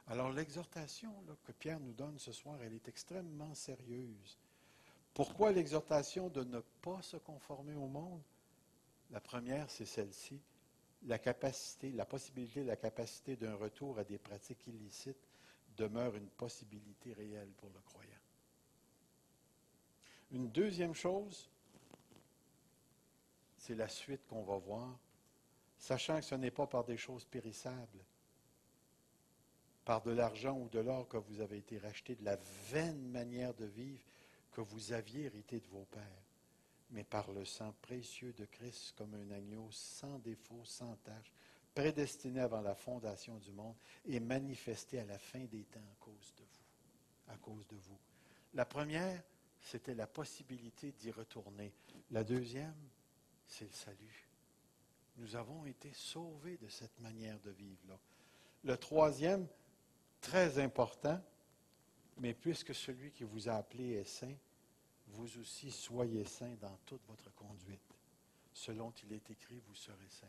Alors l'exhortation que Pierre nous donne ce soir, elle est extrêmement sérieuse. Pourquoi l'exhortation de ne pas se conformer au monde? La première, c'est celle-ci. La possibilité, la capacité d'un retour à des pratiques illicites demeure une possibilité réelle pour le croyant. Une deuxième chose, c'est la suite qu'on va voir, sachant que ce n'est pas par des choses périssables, par de l'argent ou de l'or que vous avez été racheté, de la vaine manière de vivre que vous aviez hérité de vos pères, mais par le sang précieux de Christ comme un agneau sans défaut, sans tache, prédestiné avant la fondation du monde et manifesté à la fin des temps à cause de vous. La première, c'était la possibilité d'y retourner. La deuxième, c'est le salut. Nous avons été sauvés de cette manière de vivre-là. Le troisième, très important, mais puisque celui qui vous a appelé est saint, vous aussi soyez saints dans toute votre conduite. Selon qu'il est écrit, vous serez saints,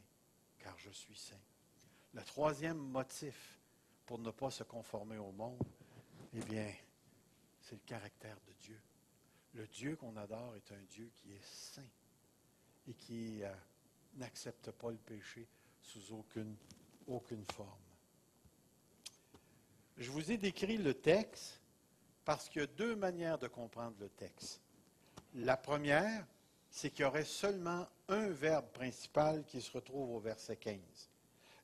car je suis saint. Le troisième motif pour ne pas se conformer au monde, eh bien, c'est le caractère de Dieu. Le Dieu qu'on adore est un Dieu qui est saint et qui n'accepte pas le péché sous aucune forme. Je vous ai décrit le texte parce qu'il y a deux manières de comprendre le texte. La première, c'est qu'il y aurait seulement un verbe principal qui se retrouve au verset 15.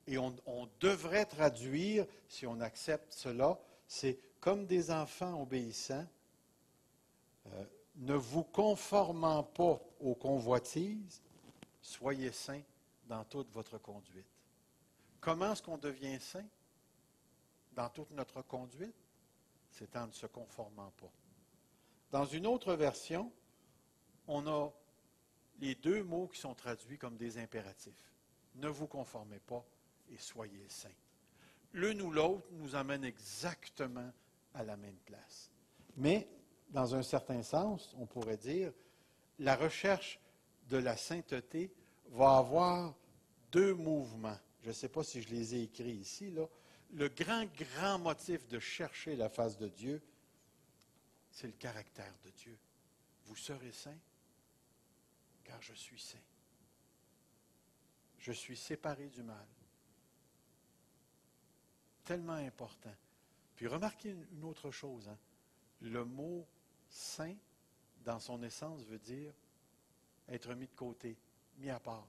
Et on devrait traduire, si on accepte cela, c'est comme des enfants obéissants, ne vous conformant pas aux convoitises, soyez saints dans toute votre conduite. Comment est-ce qu'on devient saint dans toute notre conduite? C'est en ne se conformant pas. Dans une autre version, on a les deux mots qui sont traduits comme des impératifs. Ne vous conformez pas et soyez saints. L'une ou l'autre nous amène exactement à la même place. Mais, dans un certain sens, on pourrait dire, la recherche de la sainteté va avoir deux mouvements. Je ne sais pas si je les ai écrits ici, là. Le grand motif de chercher la face de Dieu, c'est le caractère de Dieu. Vous serez saints, car je suis saint. Je suis séparé du mal. Tellement important. Puis remarquez une autre chose. Hein. Le mot saint, dans son essence, veut dire être mis de côté, mis à part.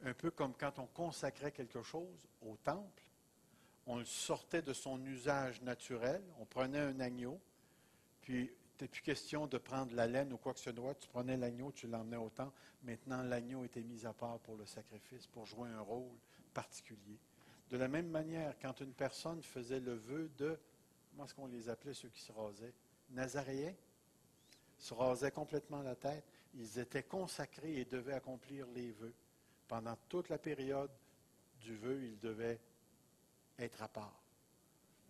Un peu comme quand on consacrait quelque chose au temple, on le sortait de son usage naturel, on prenait un agneau, puis il n'était plus question de prendre la laine ou quoi que ce soit, tu prenais l'agneau, tu l'emmenais au temple. Maintenant, l'agneau était mis à part pour le sacrifice, pour jouer un rôle particulier. De la même manière, quand une personne faisait le vœu de, comment est-ce qu'on les appelait ceux qui se rasaient? Nazaréens, se rasaient complètement la tête, Ils étaient consacrés et devaient accomplir les vœux. Pendant toute la période du vœu, ils devaient être à part.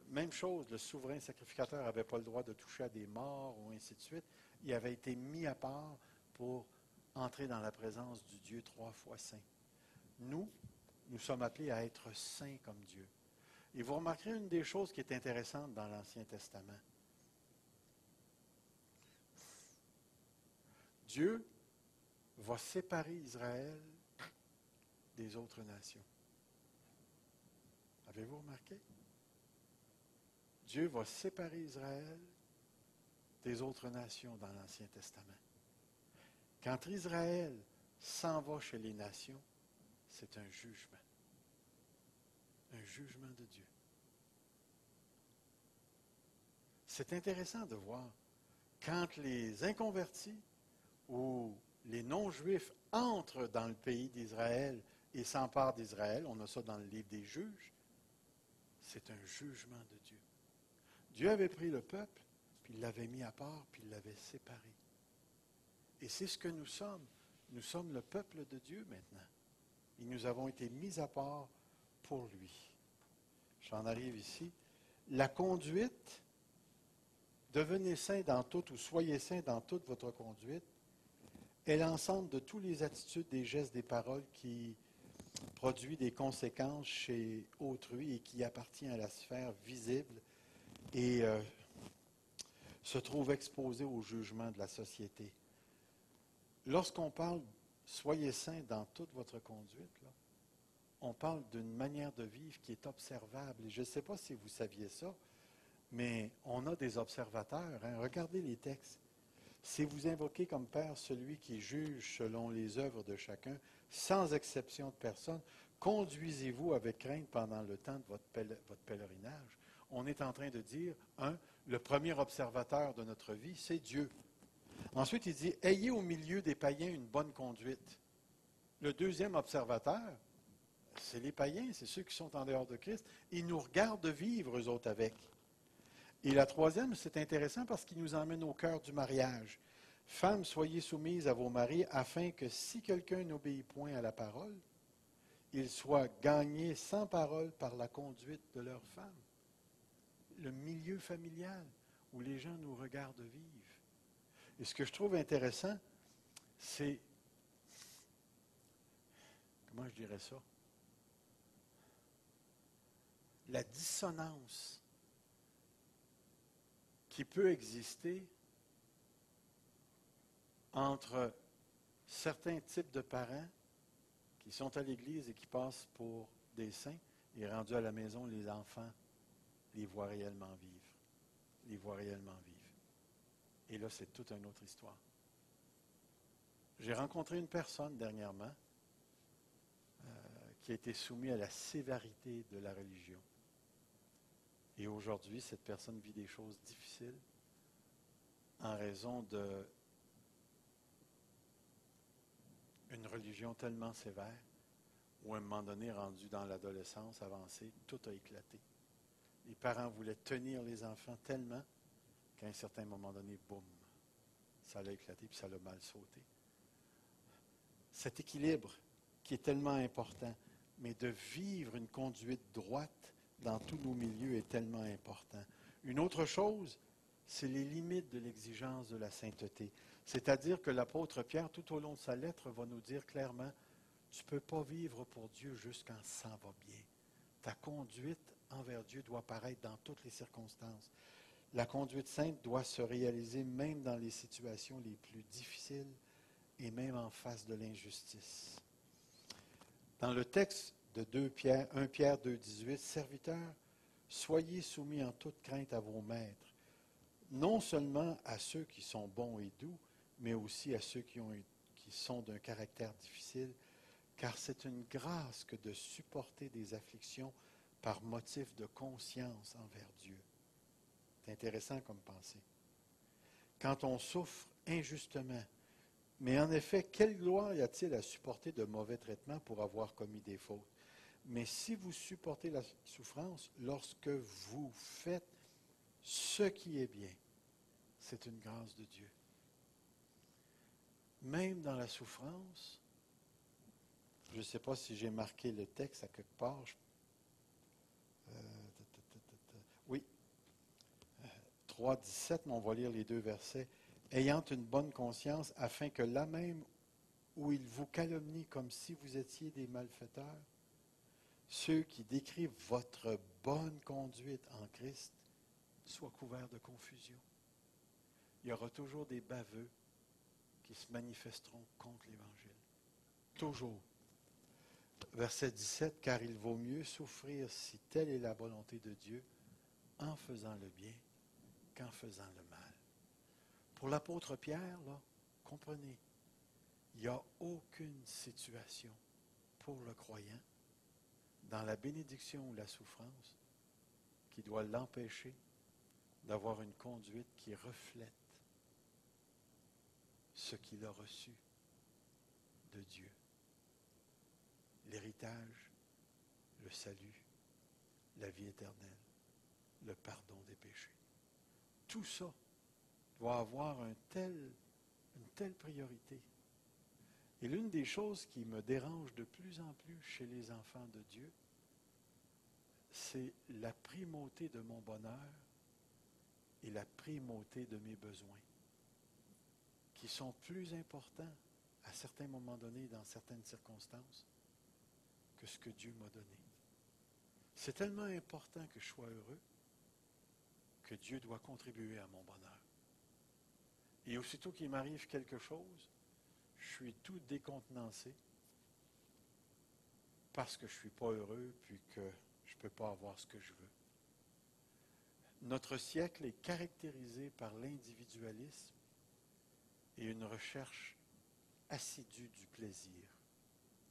Même chose, le souverain sacrificateur n'avait pas le droit de toucher à des morts ou ainsi de suite. Il avait été mis à part pour entrer dans la présence du Dieu 3 fois saint. Nous sommes appelés à être saints comme Dieu. Et vous remarquerez une des choses qui est intéressante dans l'Ancien Testament. Dieu va séparer Israël des autres nations. Avez-vous remarqué? Dieu va séparer Israël des autres nations dans l'Ancien Testament. Quand Israël s'en va chez les nations, c'est un jugement. Un jugement de Dieu. C'est intéressant de voir, quand les inconvertis ou les non-juifs entrent dans le pays d'Israël et s'emparent d'Israël, on a ça dans le livre des Juges, c'est un jugement de Dieu. Dieu avait pris le peuple, puis il l'avait mis à part, puis il l'avait séparé. Et c'est ce que nous sommes. Nous sommes le peuple de Dieu maintenant. Et nous avons été mis à part pour lui. J'en arrive ici. La conduite, devenez saints dans tout ou soyez saints dans toute votre conduite, est l'ensemble de toutes les attitudes, des gestes, des paroles qui produit des conséquences chez autrui et qui appartient à la sphère visible et se trouve exposé au jugement de la société. Lorsqu'on parle « soyez saints dans toute votre conduite », là, on parle d'une manière de vivre qui est observable. Et je ne sais pas si vous saviez ça, mais on a des observateurs. Hein? Regardez les textes. Si vous invoquez comme Père celui qui juge selon les œuvres de chacun, sans exception de personne, conduisez-vous avec crainte pendant le temps de votre pèlerinage. On est en train de dire, le premier observateur de notre vie, c'est Dieu. Ensuite, il dit, ayez au milieu des païens une bonne conduite. Le deuxième observateur, c'est les païens, c'est ceux qui sont en dehors de Christ. Ils nous regardent vivre, eux autres, avec. Et la troisième, c'est intéressant parce qu'il nous emmène au cœur du mariage. Femmes, soyez soumises à vos maris afin que si quelqu'un n'obéit point à la parole, il soit gagné sans parole par la conduite de leur femme. Le milieu familial où les gens nous regardent vivre. Et ce que je trouve intéressant, c'est, comment je dirais ça? La dissonance qui peut exister entre certains types de parents qui sont à l'église et qui passent pour des saints, et rendus à la maison, les enfants les voient réellement vivre. Les voient réellement vivre. Et là, c'est toute une autre histoire. J'ai rencontré une personne dernièrement qui a été soumise à la sévérité de la religion. Et aujourd'hui, cette personne vit des choses difficiles en raison d'une religion tellement sévère où à un moment donné, rendu dans l'adolescence avancée, tout a éclaté. Les parents voulaient tenir les enfants tellement qu'à un certain moment donné, boum, ça a éclaté puis ça a mal sauté. Cet équilibre qui est tellement important, mais de vivre une conduite droite dans tous nos milieux est tellement important. Une autre chose, c'est les limites de l'exigence de la sainteté. C'est-à-dire que l'apôtre Pierre, tout au long de sa lettre, va nous dire clairement, tu ne peux pas vivre pour Dieu juste quand ça va bien. Ta conduite envers Dieu doit paraître dans toutes les circonstances. La conduite sainte doit se réaliser même dans les situations les plus difficiles et même en face de l'injustice. Dans le texte de 1 Pierre 2,18, « Serviteurs, soyez soumis en toute crainte à vos maîtres, non seulement à ceux qui sont bons et doux, mais aussi à ceux qui sont d'un caractère difficile, car c'est une grâce que de supporter des afflictions par motif de conscience envers Dieu. » C'est intéressant comme pensée. Quand on souffre injustement, mais en effet, quelle gloire y a-t-il à supporter de mauvais traitements pour avoir commis des fautes? Mais si vous supportez la souffrance, lorsque vous faites ce qui est bien, c'est une grâce de Dieu. même dans la souffrance, je ne sais pas si j'ai marqué le texte à quelque part. Oui, 3,17, mais on va lire les deux versets. Ayant une bonne conscience, afin que là même où ils vous calomnient comme si vous étiez des malfaiteurs, ceux qui décrivent votre bonne conduite en Christ soient couverts de confusion. Il y aura toujours des baveux qui se manifesteront contre l'Évangile. Toujours. Verset 17, car il vaut mieux souffrir si telle est la volonté de Dieu en faisant le bien qu'en faisant le mal. Pour l'apôtre Pierre, là, comprenez, il n'y a aucune situation pour le croyant dans la bénédiction ou la souffrance qui doit l'empêcher d'avoir une conduite qui reflète ce qu'il a reçu de Dieu. L'héritage, le salut, la vie éternelle, le pardon des péchés. Tout ça doit avoir une telle priorité. Et l'une des choses qui me dérange de plus en plus chez les enfants de Dieu, c'est la primauté de mon bonheur et la primauté de mes besoins, qui sont plus importants à certains moments donnés, dans certaines circonstances, que ce que Dieu m'a donné. C'est tellement important que je sois heureux que Dieu doit contribuer à mon bonheur. Et aussitôt qu'il m'arrive quelque chose, je suis tout décontenancé parce que je ne suis pas heureux puis que je ne peux pas avoir ce que je veux. Notre siècle est caractérisé par l'individualisme et une recherche assidue du plaisir,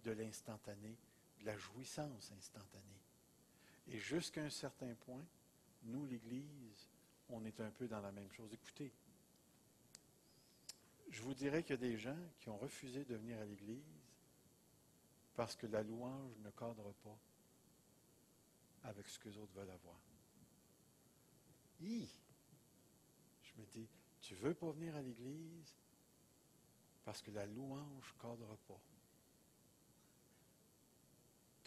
de l'instantané, de la jouissance instantanée. Et jusqu'à un certain point, nous, l'Église, on est un peu dans la même chose. Écoutez, je vous dirais qu'il y a des gens qui ont refusé de venir à l'Église parce que la louange ne cadre pas avec ce que les autres veulent avoir. Je me dis, tu ne veux pas venir à l'Église parce que la louange ne cadre pas.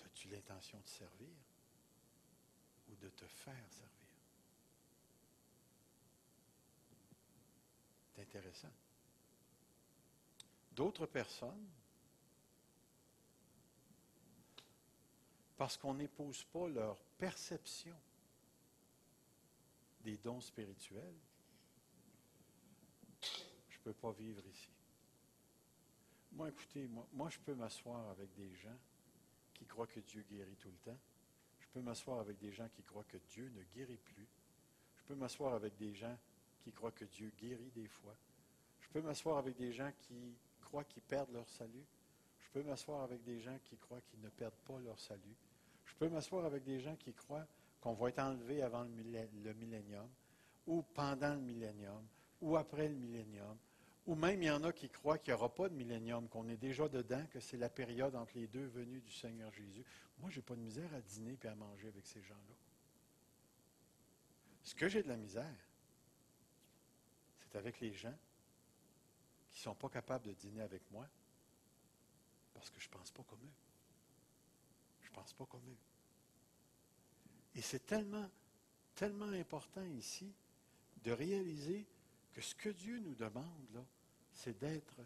As-tu l'intention de servir ou de te faire servir? C'est intéressant. D'autres personnes, parce qu'on n'épouse pas leur perception des dons spirituels, je ne peux pas vivre ici. Moi, écoutez, moi, je peux m'asseoir avec des gens qui croient que Dieu guérit tout le temps. Je peux m'asseoir avec des gens qui croient que Dieu ne guérit plus. Je peux m'asseoir avec des gens qui croient que Dieu guérit des fois. Je peux m'asseoir avec des gens qui croient qu'ils perdent leur salut. Je peux m'asseoir avec des gens qui croient qu'ils ne perdent pas leur salut. Je peux m'asseoir avec des gens qui croient qu'on va être enlevé avant le millénium, ou pendant le millénium, ou après le millénium, ou même il y en a qui croient qu'il n'y aura pas de millénium, qu'on est déjà dedans, que c'est la période entre les deux venues du Seigneur Jésus. Moi, je n'ai pas de misère à dîner et à manger avec ces gens-là. Ce que j'ai de la misère, c'est avec les gens qui ne sont pas capables de dîner avec moi parce que je ne pense pas comme eux. Je ne pense pas comme eux. Et c'est tellement important ici de réaliser que ce que Dieu nous demande, là, c'est d'être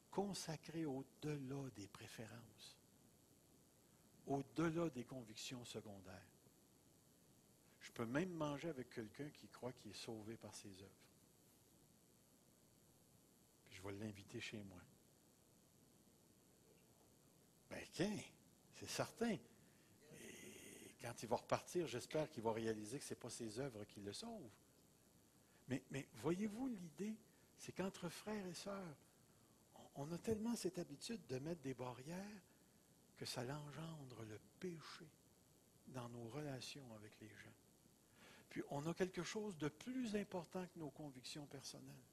consacré au-delà des préférences, au-delà des convictions secondaires. Je peux même manger avec quelqu'un qui croit qu'il est sauvé par ses œuvres. Puis je vais l'inviter chez moi. Ben, tiens, c'est certain. Et quand il va repartir, j'espère qu'il va réaliser que ce n'est pas ses œuvres qui le sauvent. Mais voyez-vous l'idée, c'est qu'entre frères et sœurs, on a tellement cette habitude de mettre des barrières que ça engendre le péché dans nos relations avec les gens. Puis on a quelque chose de plus important que nos convictions personnelles.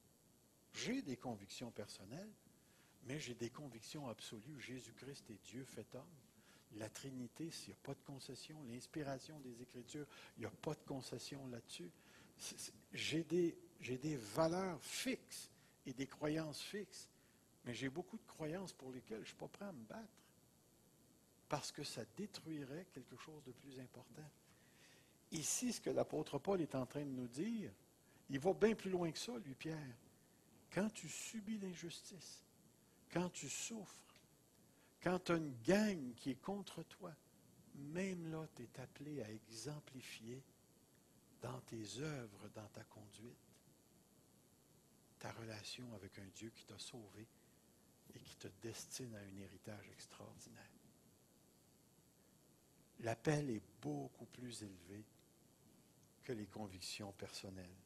J'ai des convictions personnelles, mais j'ai des convictions absolues. Jésus-Christ est Dieu fait homme. La Trinité, il n'y a pas de concession. L'inspiration des Écritures, il n'y a pas de concession là-dessus. J'ai des valeurs fixes et des croyances fixes, Mais j'ai beaucoup de croyances pour lesquelles je ne suis pas prêt à me battre. Parce que ça détruirait quelque chose de plus important. Ici, ce que l'apôtre Paul est en train de nous dire, il va bien plus loin que ça, lui, Pierre. Quand tu subis l'injustice, quand tu souffres, quand tu as une gang qui est contre toi, même là, tu es appelé à exemplifier dans tes œuvres, dans ta conduite, ta relation avec un Dieu qui t'a sauvé et qui te destine à un héritage extraordinaire. L'appel est beaucoup plus élevé que les convictions personnelles.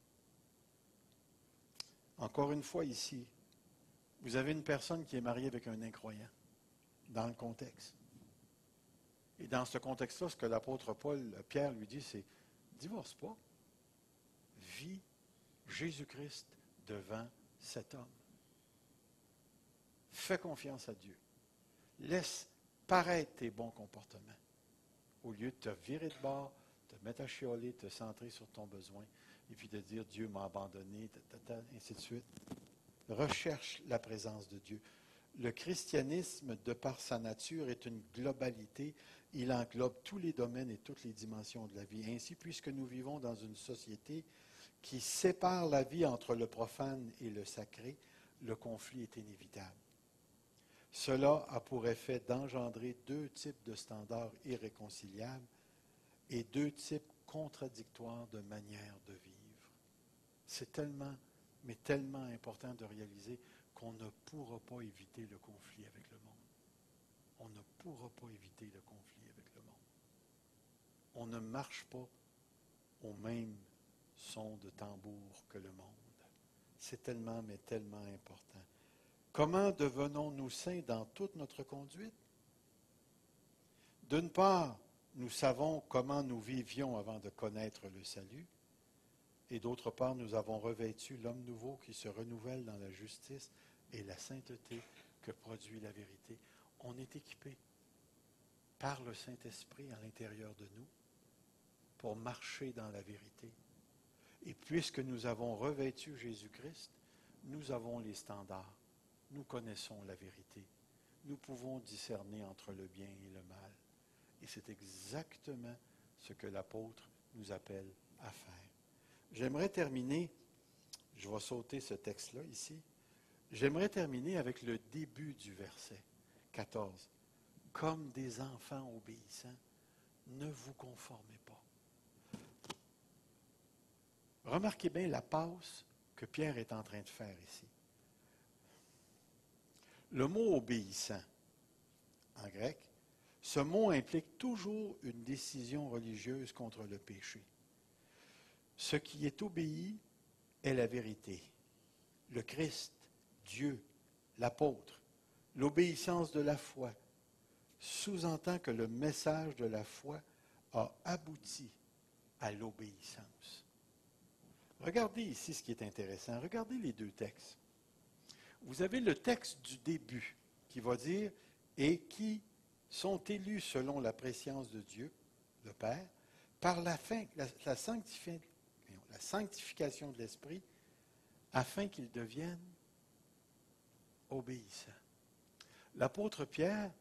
Encore une fois ici, vous avez une personne qui est mariée avec un incroyant, dans le contexte. Et dans ce contexte-là, ce que l'apôtre Pierre lui dit, c'est « Divorce pas, vis Jésus-Christ devant cet homme. Fais confiance à Dieu. Laisse paraître tes bons comportements. Au lieu de te virer de bord, te mettre à chialer, te centrer sur ton besoin, et puis de dire Dieu m'a abandonné, ainsi de suite. Recherche la présence de Dieu. Le christianisme, de par sa nature, est une globalité. Il englobe tous les domaines et toutes les dimensions de la vie. Ainsi, puisque nous vivons dans une société qui sépare la vie entre le profane et le sacré, le conflit est inévitable. Cela a pour effet d'engendrer deux types de standards irréconciliables et deux types contradictoires de manière de vivre. C'est tellement, mais tellement important de réaliser qu'on ne pourra pas éviter le conflit avec le monde. On ne pourra pas éviter le conflit avec le monde. On ne marche pas au même son de tambour que le monde. C'est tellement, mais tellement important. Comment devenons-nous saints dans toute notre conduite? D'une part, nous savons comment nous vivions avant de connaître le salut, et d'autre part, nous avons revêtu l'homme nouveau qui se renouvelle dans la justice et la sainteté que produit la vérité. On est équipé par le Saint-Esprit à l'intérieur de nous pour marcher dans la vérité. Et puisque nous avons revêtu Jésus-Christ, nous avons les standards. Nous connaissons la vérité. Nous pouvons discerner entre le bien et le mal. Et c'est exactement ce que l'apôtre nous appelle à faire. J'aimerais terminer, je vais sauter ce texte-là ici, j'aimerais terminer avec le début du verset 14. Comme des enfants obéissants, ne vous conformez pas. Remarquez bien la passe que Pierre est en train de faire ici. Le mot obéissant, en grec, ce mot implique toujours une décision religieuse contre le péché. Ce qui est obéi est la vérité. Le Christ, Dieu, l'apôtre, l'obéissance de la foi sous-entend que le message de la foi a abouti à l'obéissance. Regardez ici ce qui est intéressant. Regardez les deux textes. Vous avez le texte du début qui va dire « Et qui sont élus selon la préscience de Dieu, le Père, par la sanctification de l'Esprit, afin qu'ils deviennent obéissants. » L'apôtre Pierre,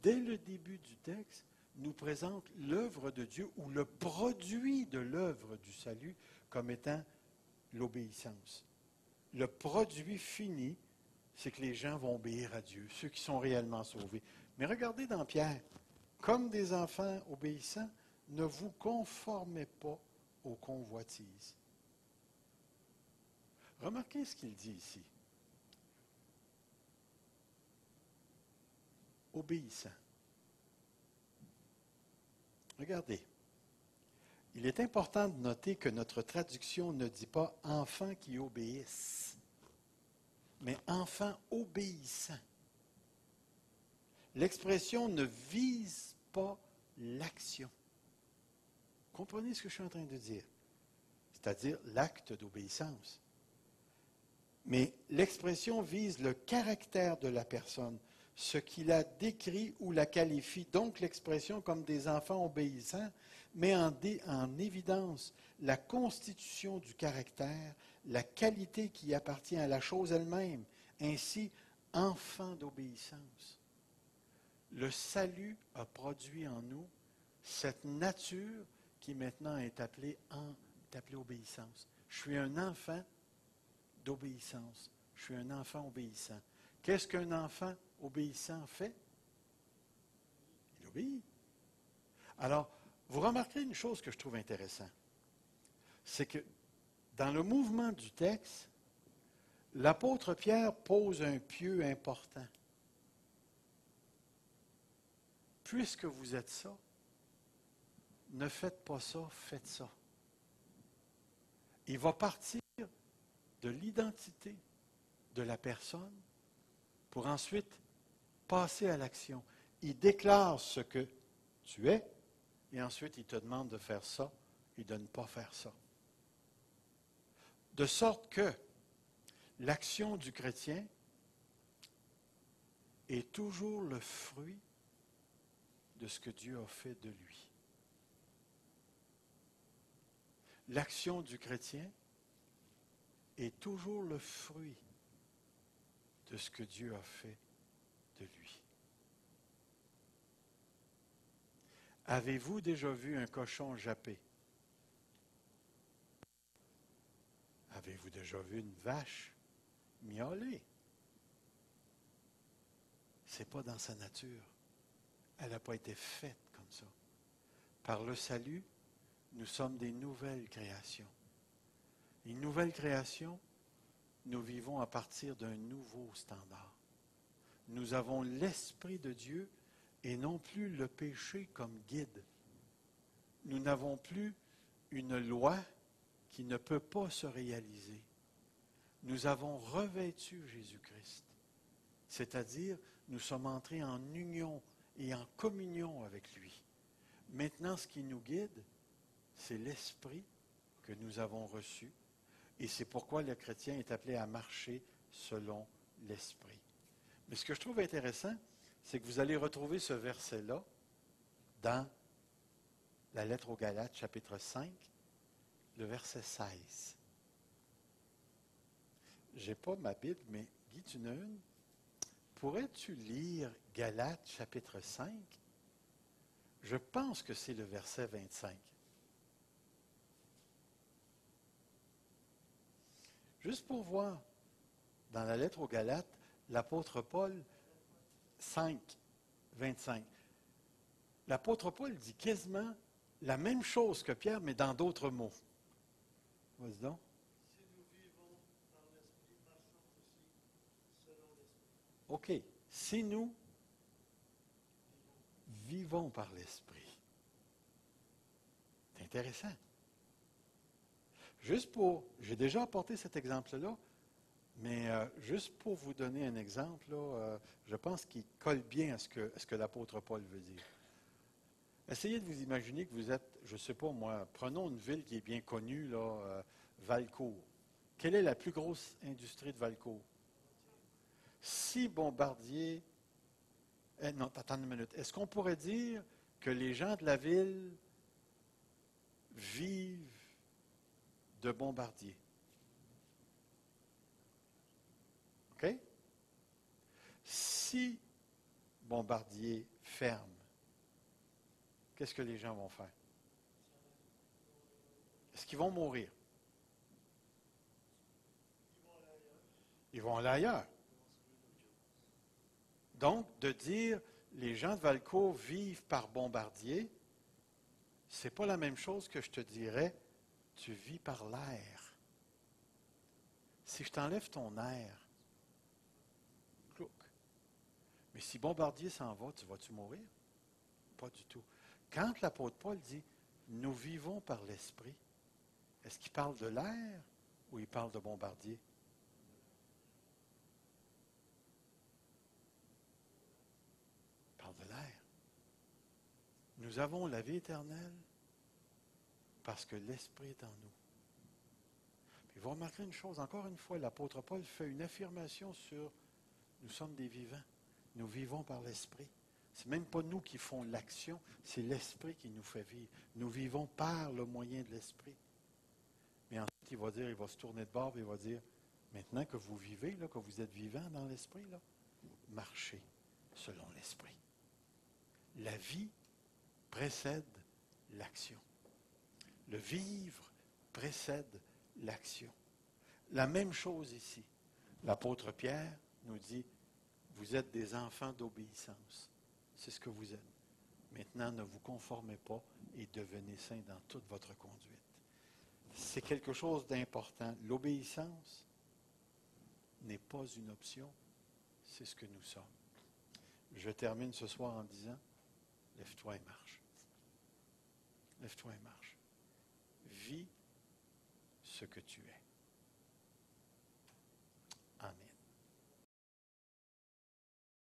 dès le début du texte, nous présente l'œuvre de Dieu ou le produit de l'œuvre du salut comme étant l'obéissance. Le produit fini, c'est que les gens vont obéir à Dieu, ceux qui sont réellement sauvés. Mais regardez dans Pierre, comme des enfants obéissants, ne vous conformez pas aux convoitises. Remarquez ce qu'il dit ici. Obéissant. Regardez. Il est important de noter que notre traduction ne dit pas « enfants qui obéissent », mais « enfants obéissants ». L'expression ne vise pas l'action. Comprenez ce que je suis en train de dire? C'est-à-dire l'acte d'obéissance. Mais l'expression vise le caractère de la personne, ce qui la décrit ou la qualifie. Donc l'expression comme des enfants obéissants met en évidence la constitution du caractère, la qualité qui appartient à la chose elle-même. Ainsi, enfants d'obéissance. Le salut a produit en nous cette nature qui maintenant est appelée obéissance. Je suis un enfant d'obéissance. Je suis un enfant obéissant. Qu'est-ce qu'un enfant obéissant fait? Il obéit. Alors, vous remarquerez une chose que je trouve intéressante. C'est que dans le mouvement du texte, l'apôtre Pierre pose un pieu important. Puisque vous êtes ça, ne faites pas ça, faites ça. Il va partir de l'identité de la personne pour ensuite passer à l'action. Il déclare ce que tu es et ensuite il te demande de faire ça et de ne pas faire ça. De sorte que l'action du chrétien est toujours le fruit de ce que Dieu a fait de lui. L'action du chrétien est toujours le fruit de ce que Dieu a fait de lui. Avez-vous déjà vu un cochon japper? Avez-vous déjà vu une vache miauler? Ce n'est pas dans sa nature. Elle n'a pas été faite comme ça. Par le salut, nous sommes des nouvelles créations. Une nouvelle création, nous vivons à partir d'un nouveau standard. Nous avons l'Esprit de Dieu et non plus le péché comme guide. Nous n'avons plus une loi qui ne peut pas se réaliser. Nous avons revêtu Jésus-Christ, c'est-à-dire nous sommes entrés en union et en communion avec lui. Maintenant, ce qui nous guide, c'est l'Esprit que nous avons reçu, et c'est pourquoi le chrétien est appelé à marcher selon l'Esprit. Mais ce que je trouve intéressant, c'est que vous allez retrouver ce verset-là dans la lettre aux Galates, chapitre 5, le verset 16. Je n'ai pas ma Bible, mais Guy, tu en as une? Pourrais-tu lire Galates, chapitre 5? Je pense que c'est le verset 25. Juste pour voir, dans la lettre aux Galates, l'apôtre Paul, 5, 25. L'apôtre Paul dit quasiment la même chose que Pierre, mais dans d'autres mots. Vas-y donc. Si nous vivons par l'Esprit, marchons aussi selon l'Esprit. OK. Si nous vivons par l'Esprit. C'est intéressant. Juste pour, j'ai déjà apporté cet exemple-là, mais juste pour vous donner un exemple, là, je pense qu'il colle bien à ce que l'apôtre Paul veut dire. Essayez de vous imaginer que vous êtes, je ne sais pas moi, prenons une ville qui est bien connue, là, Valcourt. Quelle est la plus grosse industrie de Valcourt? Si Bombardier... non, attends une minute. Est-ce qu'on pourrait dire que les gens de la ville vivent de Bombardier? OK? Si Bombardier ferme, qu'est-ce que les gens vont faire? Est-ce qu'ils vont mourir? Ils vont aller ailleurs. Donc, de dire les gens de Valcourt vivent par Bombardier, ce n'est pas la même chose que je te dirais, tu vis par l'air. Si je t'enlève ton air, clouc. Mais si Bombardier s'en va, tu vas-tu mourir? Pas du tout. Quand l'apôtre Paul dit « nous vivons par l'Esprit », est-ce qu'il parle de l'air ou il parle de Bombardier? Il parle de l'air. Nous avons la vie éternelle parce que l'Esprit est en nous. Puis vous remarquerez une chose, encore une fois, l'apôtre Paul fait une affirmation sur « nous sommes des vivants, nous vivons par l'Esprit ». Ce n'est même pas nous qui font l'action, c'est l'Esprit qui nous fait vivre. Nous vivons par le moyen de l'Esprit. Mais ensuite, il va se tourner de bord et il va dire, maintenant que vous vivez, là, que vous êtes vivant dans l'Esprit, là, marcher selon l'Esprit. La vie précède l'action. Le vivre précède l'action. La même chose ici. L'apôtre Pierre nous dit, vous êtes des enfants d'obéissance. C'est ce que vous êtes. Maintenant, ne vous conformez pas et devenez saints dans toute votre conduite. C'est quelque chose d'important. L'obéissance n'est pas une option, c'est ce que nous sommes. Je termine ce soir en disant, lève-toi et marche. Lève-toi et marche. Vis ce que tu es.